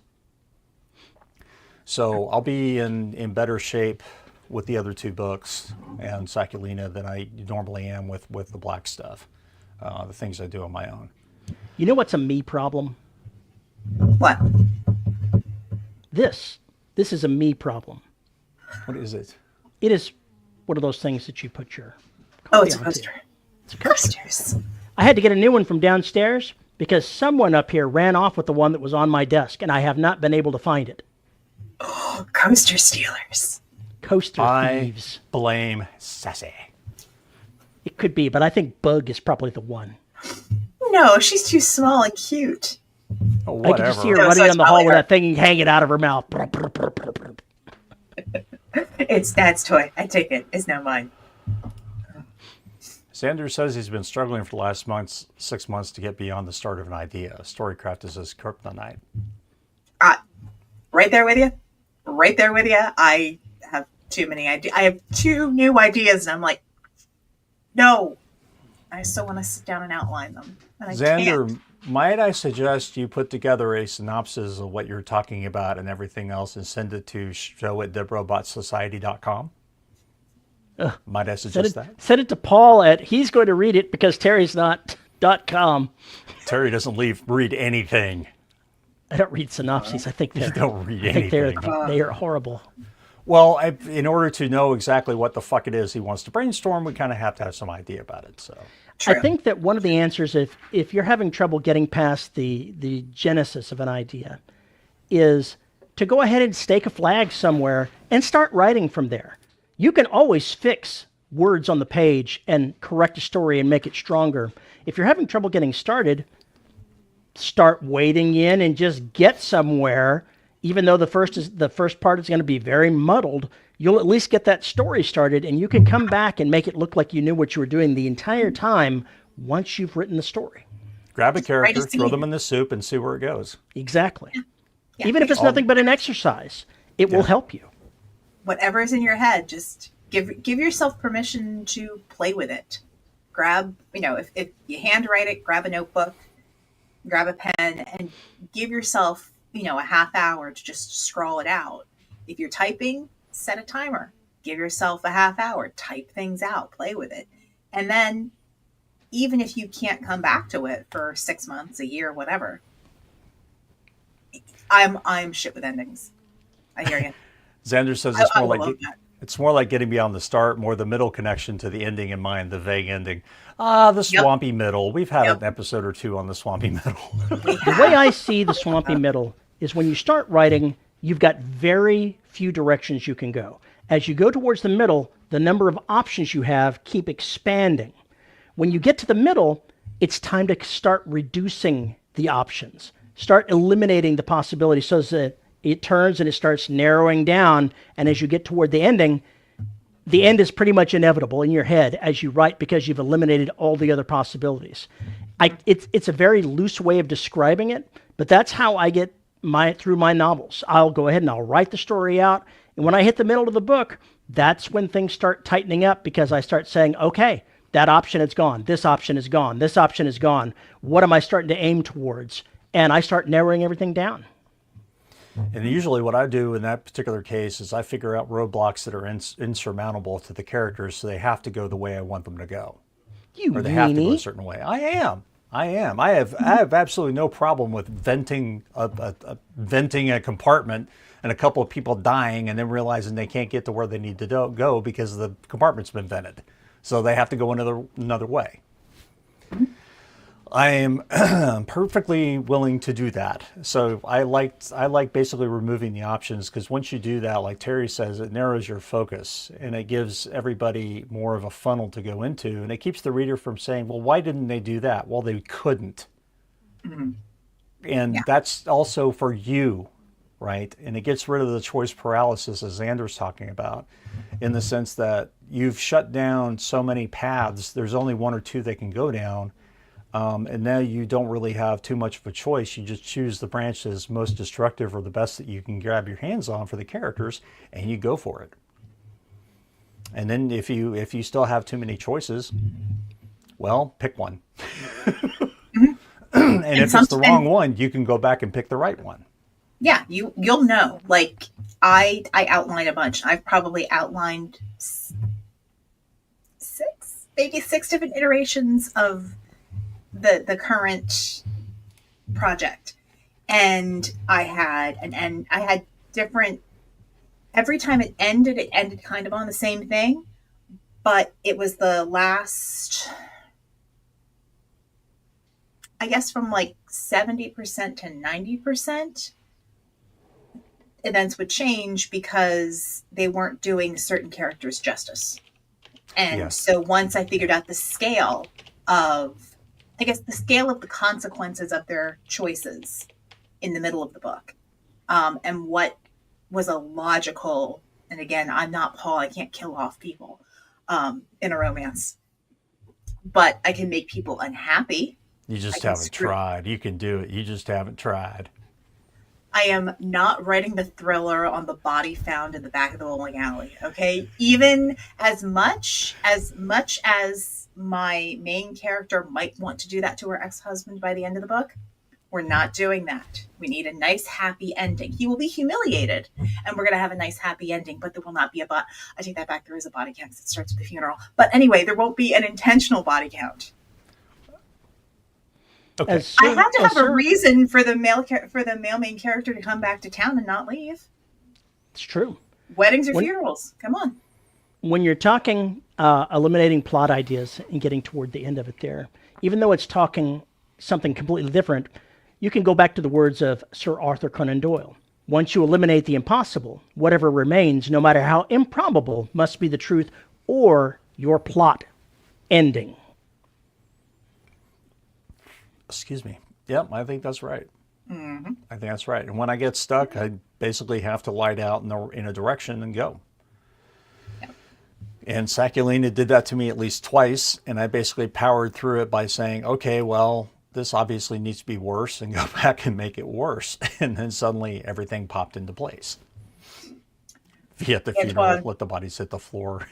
S1: So I'll be in better shape with the other two books and Sakulina than I normally am with the black stuff, the things I do on my own.
S3: You know what's a me problem?
S2: What?
S3: This is a me problem.
S1: What is it?
S3: It is one of those things that you put your...
S2: Oh, it's a poster.
S3: It's a coaster.
S2: Coasters.
S3: I had to get a new one from downstairs because someone up here ran off with the one that was on my desk, and I have not been able to find it.
S2: Oh, coaster stealers.
S3: Coaster thieves.
S1: I blame Sassy.
S3: It could be, but I think Bug is probably the one.
S2: No, she's too small and cute.
S1: Oh, whatever.
S3: I could just see her running down the hall with that thing hanging out of her mouth.
S2: It's Dad's toy. I take it. It's now mine.
S1: Sanders says he's been struggling for the last 6 months to get beyond the start of an idea. Storycraft is his kryptonite.
S2: Right there with you. Right there with you. I have too many ideas. I have 2 new ideas, and I'm like, no. I still want to sit down and outline them. And
S1: Xander, might I suggest you put together a synopsis of what you're talking about and everything else and send it to show@deadrobotsociety.com? Might I suggest that?
S3: Send it to Paul he's going to read it because Terry's not .com.
S1: Terry doesn't read anything.
S3: I don't read synopses. I think
S1: You don't read anything.
S3: they are horrible.
S1: Well, in order to know exactly what the fuck it is he wants to brainstorm, we kind of have to have some idea about it. So
S3: I think that one of the answers, if you're having trouble getting past the genesis of an idea, is to go ahead and stake a flag somewhere and start writing from there. You can always fix words on the page and correct a story and make it stronger. If you're having trouble getting started, start wading in and just get somewhere. Even though the first part is going to be very muddled, you'll at least get that story started, and you can come back and make it look like you knew what you were doing the entire time once you've written the story.
S1: Grab a character, throw them in the soup, and see where it goes.
S3: Exactly.
S2: Yeah.
S3: Even if it's nothing but an exercise, it will help you.
S2: Whatever is in your head, just give yourself permission to play with it. Grab, if you handwrite it, grab a notebook, grab a pen, and give yourself, a half hour to just scrawl it out. If you're typing, set a timer. Give yourself a half hour, type things out, play with it. And then even if you can't come back to it for 6 months, a year, whatever. I'm shit with endings. I hear you.
S1: Xander says
S2: I will love that.
S1: it's more like getting beyond the start, more the middle connection to the ending in mind, the vague ending. Ah, the swampy middle. We've had an episode or two on the swampy middle.
S3: The way I see the swampy middle is when you start writing, you've got very few directions you can go. As you go towards the middle, the number of options you have keep expanding. When you get to the middle, it's time to start reducing the options. Start eliminating the possibilities so that it turns and it starts narrowing down. And as you get toward the ending, the end is pretty much inevitable in your head as you write because you've eliminated all the other possibilities. It's a very loose way of describing it, but that's how I get through my novels. I'll go ahead and I'll write the story out. And when I hit the middle of the book, that's when things start tightening up because I start saying, okay, that option is gone. This option is gone. This option is gone. What am I starting to aim towards? And I start narrowing everything down.
S1: And usually what I do in that particular case is I figure out roadblocks that are insurmountable to the characters, so they have to go the way I want them to go. Or they have to go a certain way. I am. I have absolutely no problem with venting a compartment and a couple of people dying and then realizing they can't get to where they need to go because the compartment's been vented. So they have to go another way. I am perfectly willing to do that. So I like basically removing the options because once you do that, like Terry says, it narrows your focus and it gives everybody more of a funnel to go into, and it keeps the reader from saying, well, why didn't they do that? Well, they couldn't. Mm-hmm. And that's also for you, right? And it gets rid of the choice paralysis, as Xander's talking about, in the sense that you've shut down so many paths, there's only one or two they can go down. And now you don't really have too much of a choice. You just choose the branch that's most destructive or the best that you can grab your hands on for the characters, and you go for it. And then if you still have too many choices, well, pick one. And if it's the wrong one, you can go back and pick the right one.
S2: Yeah, you'll know. Like I outline a bunch. I've probably outlined maybe six different iterations of the current project, and I had different. Every time it ended kind of on the same thing, but it was the last, I guess, from like 70% to 90%. Events would change because they weren't doing certain characters justice, and so once I figured out the scale of, I guess, the scale of the consequences of their choices in the middle of the book, and what was a logical, and again, I'm not Paul, I can't kill off people in a romance, but I can make people unhappy.
S1: You just haven't tried. You can do it. You just haven't tried.
S2: I am not writing the thriller on the body found in the back of the bowling alley, okay? Even as much as my main character might want to do that to her ex-husband by the end of the book, we're not doing that. We need a nice, happy ending. He will be humiliated, and we're going to have a nice, happy ending, but there will not be I take that back, there is a body count because it starts with the funeral. But anyway, there won't be an intentional body count.
S1: Okay.
S2: I had to have a reason for the male main character to come back to town and not leave.
S3: It's true.
S2: Weddings or funerals. Come on.
S3: When you're talking eliminating plot ideas and getting toward the end of it there, even though it's talking something completely different, you can go back to the words of Sir Arthur Conan Doyle. Once you eliminate the impossible, whatever remains, no matter how improbable, must be the truth or your plot ending.
S1: Excuse me. Yep, I think that's right.
S2: Mm-hmm.
S1: I think that's right. And when I get stuck, I basically have to light out in a direction and go. Yep. And Sakulina did that to me at least twice, and I basically powered through it by saying, okay, well, this obviously needs to be worse, and go back and make it worse. And then suddenly everything popped into place. Via the funeral, let the bodies hit the floor.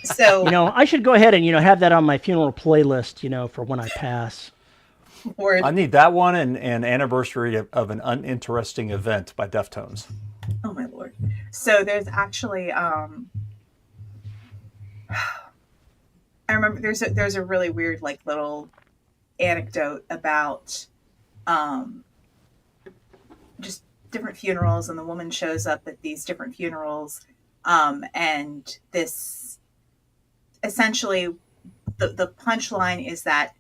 S2: So
S3: I should go ahead and have that on my funeral playlist, for when I pass.
S1: I need that one and Anniversary of an Uninteresting Event by Deftones.
S2: Oh my Lord. So there's actually I I remember there's a really weird like little anecdote about just different funerals, and the woman shows up at these different funerals, and this essentially the punchline is that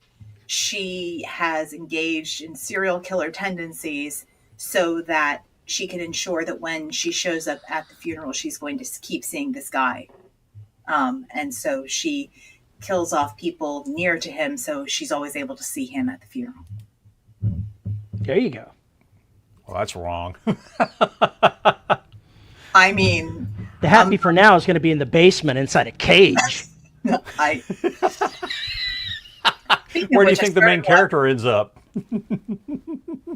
S2: she has engaged in serial killer tendencies so that she can ensure that when she shows up at the funeral, she's going to keep seeing this guy. And so she kills off people near to him so she's always able to see him at the funeral.
S3: There you go.
S1: Well, that's wrong.
S2: I mean,
S3: The happy for now is going to be in the basement inside a cage.
S2: I.
S1: Where do you think the main character ends up?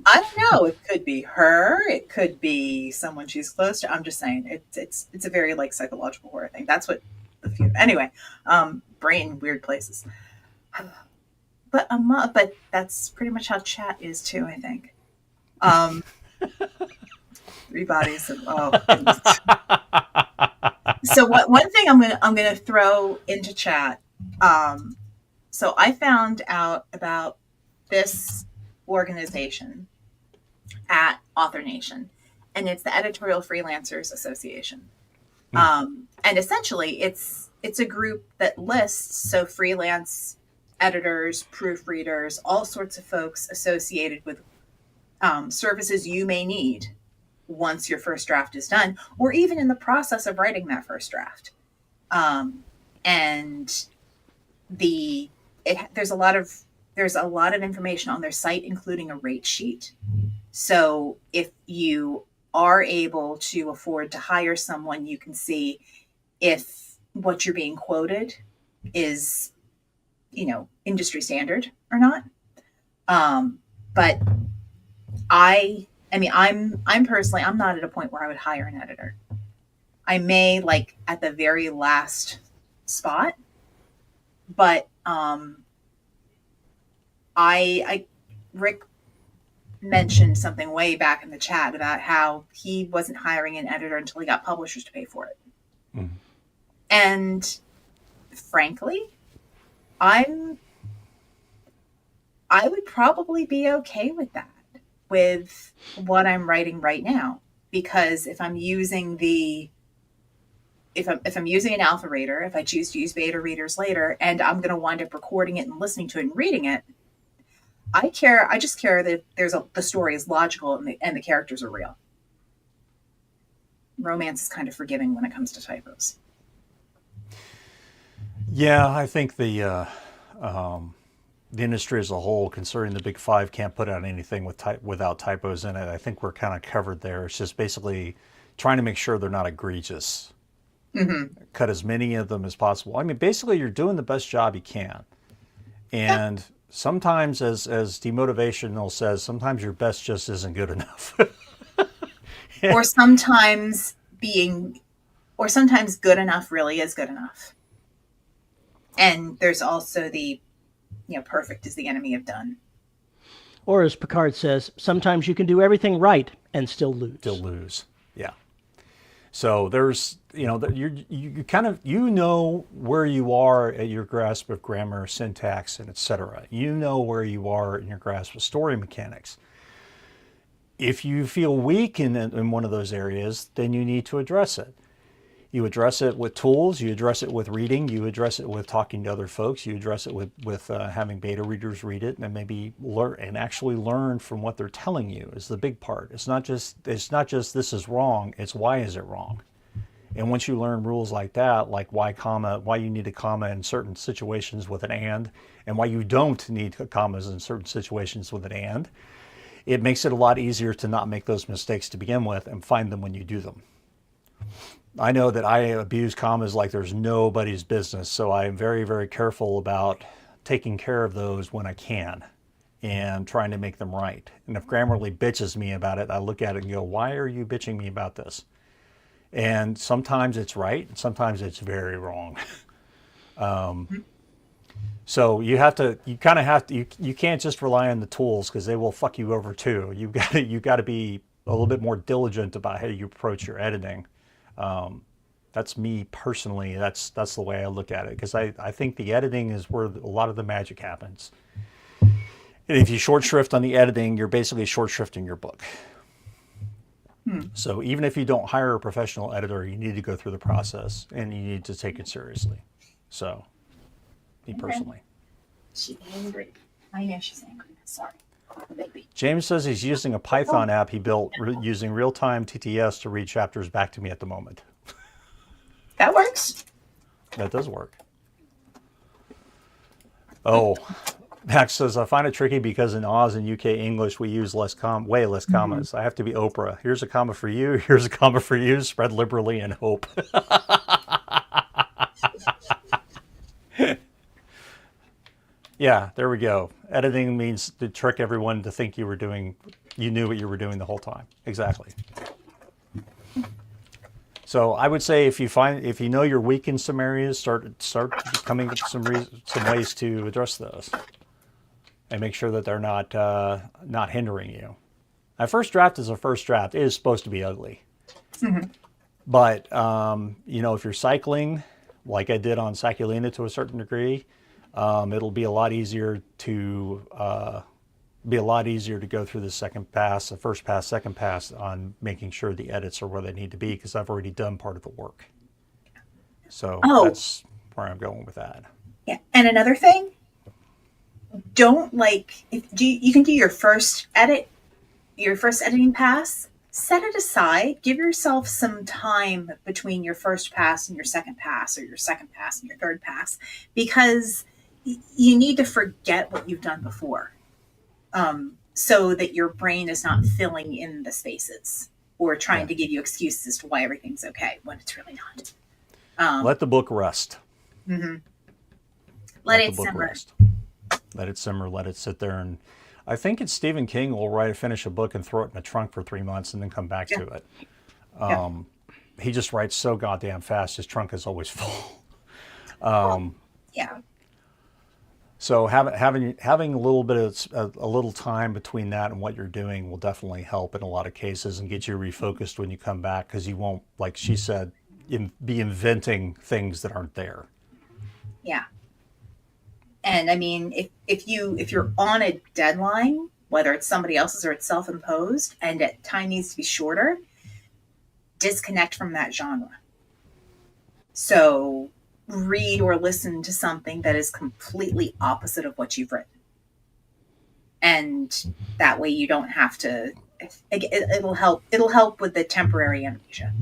S2: I don't know. It could be her. It could be someone she's close to. I'm just saying it's a very like psychological horror thing. That's what the funeral. Anyway, brain weird places. But that's pretty much how chat is too. I think. 3 bodies. Goodness. So one thing I'm gonna throw into chat. So I found out about this organization at Author Nation, and it's the Editorial Freelancers Association. And essentially, it's a group that lists so freelance editors, proofreaders, all sorts of folks associated with services you may need once your first draft is done, or even in the process of writing that first draft. And there's a lot of information on their site, including a rate sheet. So if you are able to afford to hire someone, you can see if what you're being quoted is, industry standard or not. But I'm personally, I'm not at a point where I would hire an editor. I may like at the very last spot, but Rick mentioned something way back in the chat about how he wasn't hiring an editor until he got publishers to pay for it. Mm. And frankly, I would probably be okay with that, with what I'm writing right now, because if I'm using if I'm using an alpha reader, if I choose to use beta readers later, and I'm going to wind up recording it and listening to it and reading it, I just care that the story is logical and the characters are real. Romance is kind of forgiving when it comes to typos.
S1: Yeah, I think the industry as a whole, considering the Big Five can't put out anything without typos in it, I think we're kind of covered there. It's just basically trying to make sure they're not egregious. Mm-hmm. Cut as many of them as possible. I mean, basically, you're doing the best job you can. And sometimes, as Demotivational says, sometimes your best just isn't good enough.
S2: Or sometimes good enough really is good enough. And there's also the, perfect is the enemy of done.
S3: Or as Picard says, sometimes you can do everything right and still lose. Yeah. So there's, you kind of, where you are at your grasp of grammar, syntax, and etc. You know where you are in your grasp of story mechanics. If you feel weak in one of those areas, then you need to address it. You address it with tools, you address it with reading, you address it with talking to other folks, you address it with having beta readers read it and maybe actually learn from what they're telling you is the big part. It's not just this is wrong, it's why is it wrong. And once you learn rules like that, like why you need a comma in certain situations with an and why you don't need commas in certain situations with an and, it makes it a lot easier to not make those mistakes to begin with and find them when you do them. I know that I abuse commas like there's nobody's business, so I am very, very careful about taking care of those when I can and trying to make them right. And if Grammarly bitches me about it, I look at it and go, why are you bitching me about this? And sometimes it's right, and sometimes it's very wrong. So you can't just rely on the tools because they will fuck you over too. You got to be a little bit more diligent about how you approach your editing.
S1: That's me personally. That's the way I look at it, because I think the editing is where a lot of the magic happens. And if you short shrift on the editing, you're basically short shrifting your book. So even if you don't hire a professional editor, you need to go through the process and you need to take it seriously. So, me personally.
S2: She's angry. I know she's angry. Sorry. Baby.
S1: James says he's using a Python app he built using real-time TTS to read chapters back to me at the moment.
S2: That works.
S1: That does work. Oh, Max says, I find it tricky because in Oz and UK English, we use way less commas. I have to be Oprah. Here's a comma for you. Here's a comma for you. Spread liberally and hope. Yeah, there we go. Editing means to trick everyone to think you knew what you were doing the whole time. Exactly. So I would say if you know you're weak in some areas, start coming up with some ways to address those, and make sure that they're not hindering you. A first draft is a first draft. It is supposed to be ugly, but if you're cycling, like I did on Saculina to a certain degree, it'll be a lot easier to go through the first pass, second pass on making sure the edits are where they need to be, because I've already done part of the work. So that's where I'm going with that.
S2: Yeah, and another thing, you can do your first editing pass. Set it aside. Give yourself some time between your first pass and your second pass, or your second pass and your third pass, because you need to forget what you've done before, so that your brain is not filling in the spaces or trying to give you excuses as to why everything's okay when it's really not.
S1: Let the book rest.
S2: Mm-hmm. Let it simmer.
S1: Let it simmer. Let it sit there. And I think it's Stephen King will finish a book and throw it in a trunk for 3 months and then come back to it. He just writes so goddamn fast. His trunk is always full.
S2: Yeah.
S1: So having a little time between that and what you're doing will definitely help in a lot of cases and get you refocused when you come back, because you won't, like she said, be inventing things that aren't there.
S2: Yeah. And I mean, if you're on a deadline, whether it's somebody else's or it's self-imposed, and time needs to be shorter, disconnect from that genre. So read or listen to something that is completely opposite of what you've written. And that way you don't have to, it'll help with the temporary amnesia.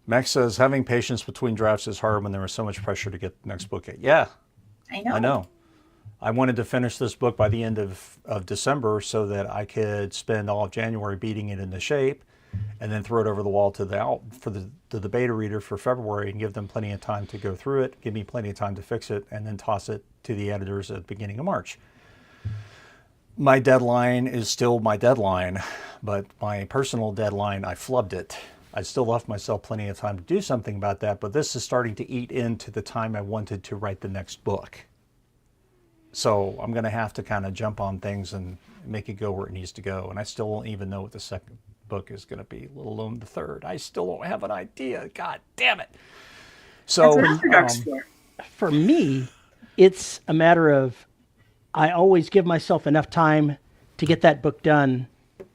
S1: Max says, having patience between drafts is hard when there is so much pressure to get the next book out. Yeah,
S2: I know.
S1: I know. I wanted to finish this book by the end of December so that I could spend all of January beating it into shape, and then throw it over the wall to the beta reader for February, and give them plenty of time to go through it, give me plenty of time to fix it, and then toss it to the editors at the beginning of March. My deadline is still my deadline, but my personal deadline, I flubbed it. I still left myself plenty of time to do something about that, but this is starting to eat into the time I wanted to write the next book. So I'm going to have to kind of jump on things and make it go where it needs to go. And I still don't even know what the second book is going to be, let alone the third. I still don't have an idea. God damn it. So
S3: for me, it's a matter of, I always give myself enough time to get that book done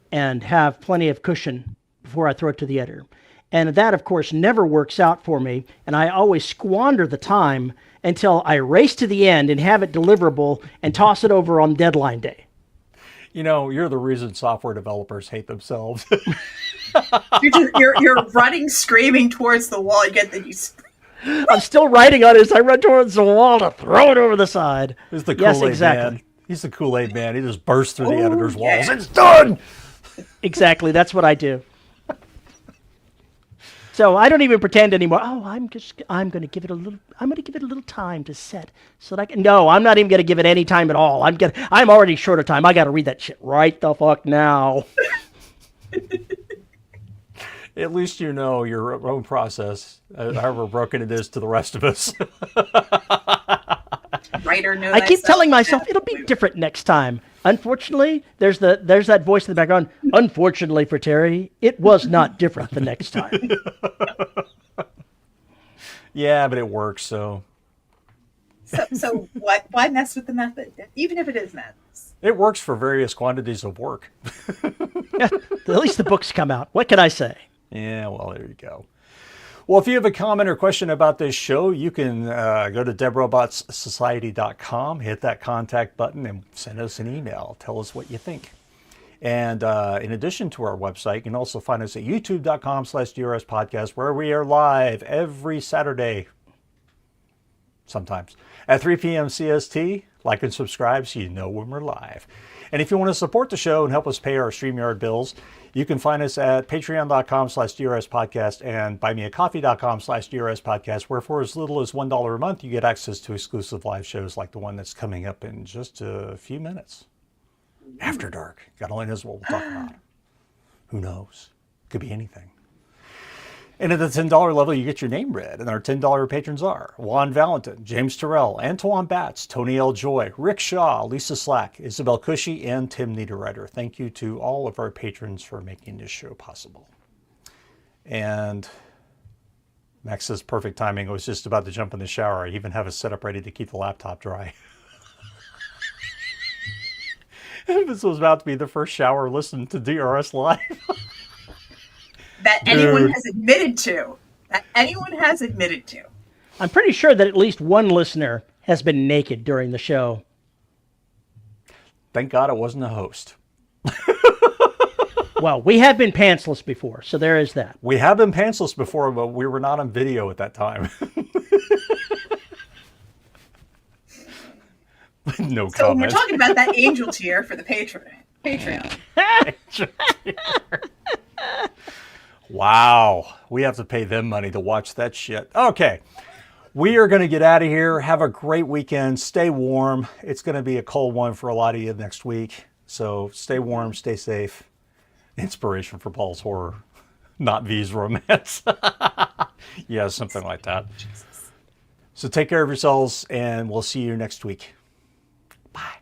S3: and have plenty of cushion before I throw it to the editor. And that, of course, never works out for me. And I always squander the time until I race to the end and have it deliverable and toss it over on deadline day.
S1: You know, you're the reason software developers hate themselves.
S2: you're running, screaming towards the wall. You get
S3: I'm still writing on it as I run towards the wall to throw it over the side.
S1: He's the Kool-Aid man. He's the Kool-Aid man. He just bursts through the editor's walls. It's done!
S3: Exactly. That's what I do. So I don't even pretend anymore. Oh, I'm going to give it a little time to set so that I can. No, I'm not even going to give it any time at all. I'm already short of time. I got to read that shit right the fuck now.
S1: At least you know your own process, however broken it is to the rest of us.
S2: Writer knows.
S3: I keep telling myself it'll be different next time. Unfortunately, there's that voice in the background. Unfortunately for Terry, it was not different the next time.
S1: Yeah, but it works, so.
S2: So what? Why mess with the method, even if it is madness?
S1: It works for various quantities of work.
S3: At least the books come out. What can I say?
S1: Yeah, well, there you go. Well, if you have a comment or question about this show, you can go to deadrobotssociety.com, hit that contact button, and send us an email. Tell us what you think. And in addition to our website, you can also find us at youtube.com/DRS podcast, where we are live every Saturday, sometimes, at 3 p.m. CST. Like and subscribe so you know when we're live. And if you want to support the show and help us pay our StreamYard bills, you can find us at patreon.com/DRS podcast and buymeacoffee.com/DRS podcast, where for as little as $1 a month, you get access to exclusive live shows like the one that's coming up in just a few minutes. After Dark. God only knows what we'll talk about. Who knows? Could be anything. And at the $10 level, you get your name read. And our $10 patrons are Juan Valentin, James Terrell, Antoine Batts, Tony L. Joy, Rick Shaw, Lisa Slack, Isabel Cushy, and Tim Niederreiter. Thank you to all of our patrons for making this show possible. And Max says perfect timing. I was just about to jump in the shower. I even have it set up ready to keep the laptop dry. This was about to be the first shower listened to DRS Live.
S2: That anyone has admitted to. That anyone has admitted to.
S3: I'm pretty sure that at least one listener has been naked during the show.
S1: Thank God it wasn't a host.
S3: Well, we have been pantsless before, so there is that.
S1: We have been pantsless before, but we were not on video at that time. No comment.
S2: So we're talking about that angel tier for the Patreon.
S1: Wow. We have to pay them money to watch that shit. Okay. We are going to get out of here. Have a great weekend. Stay warm. It's going to be a cold one for a lot of you next week. So stay warm, stay safe. Inspiration for Paul's horror, not V's romance. Yeah, something like that. So take care of yourselves, and we'll see you next week. Bye.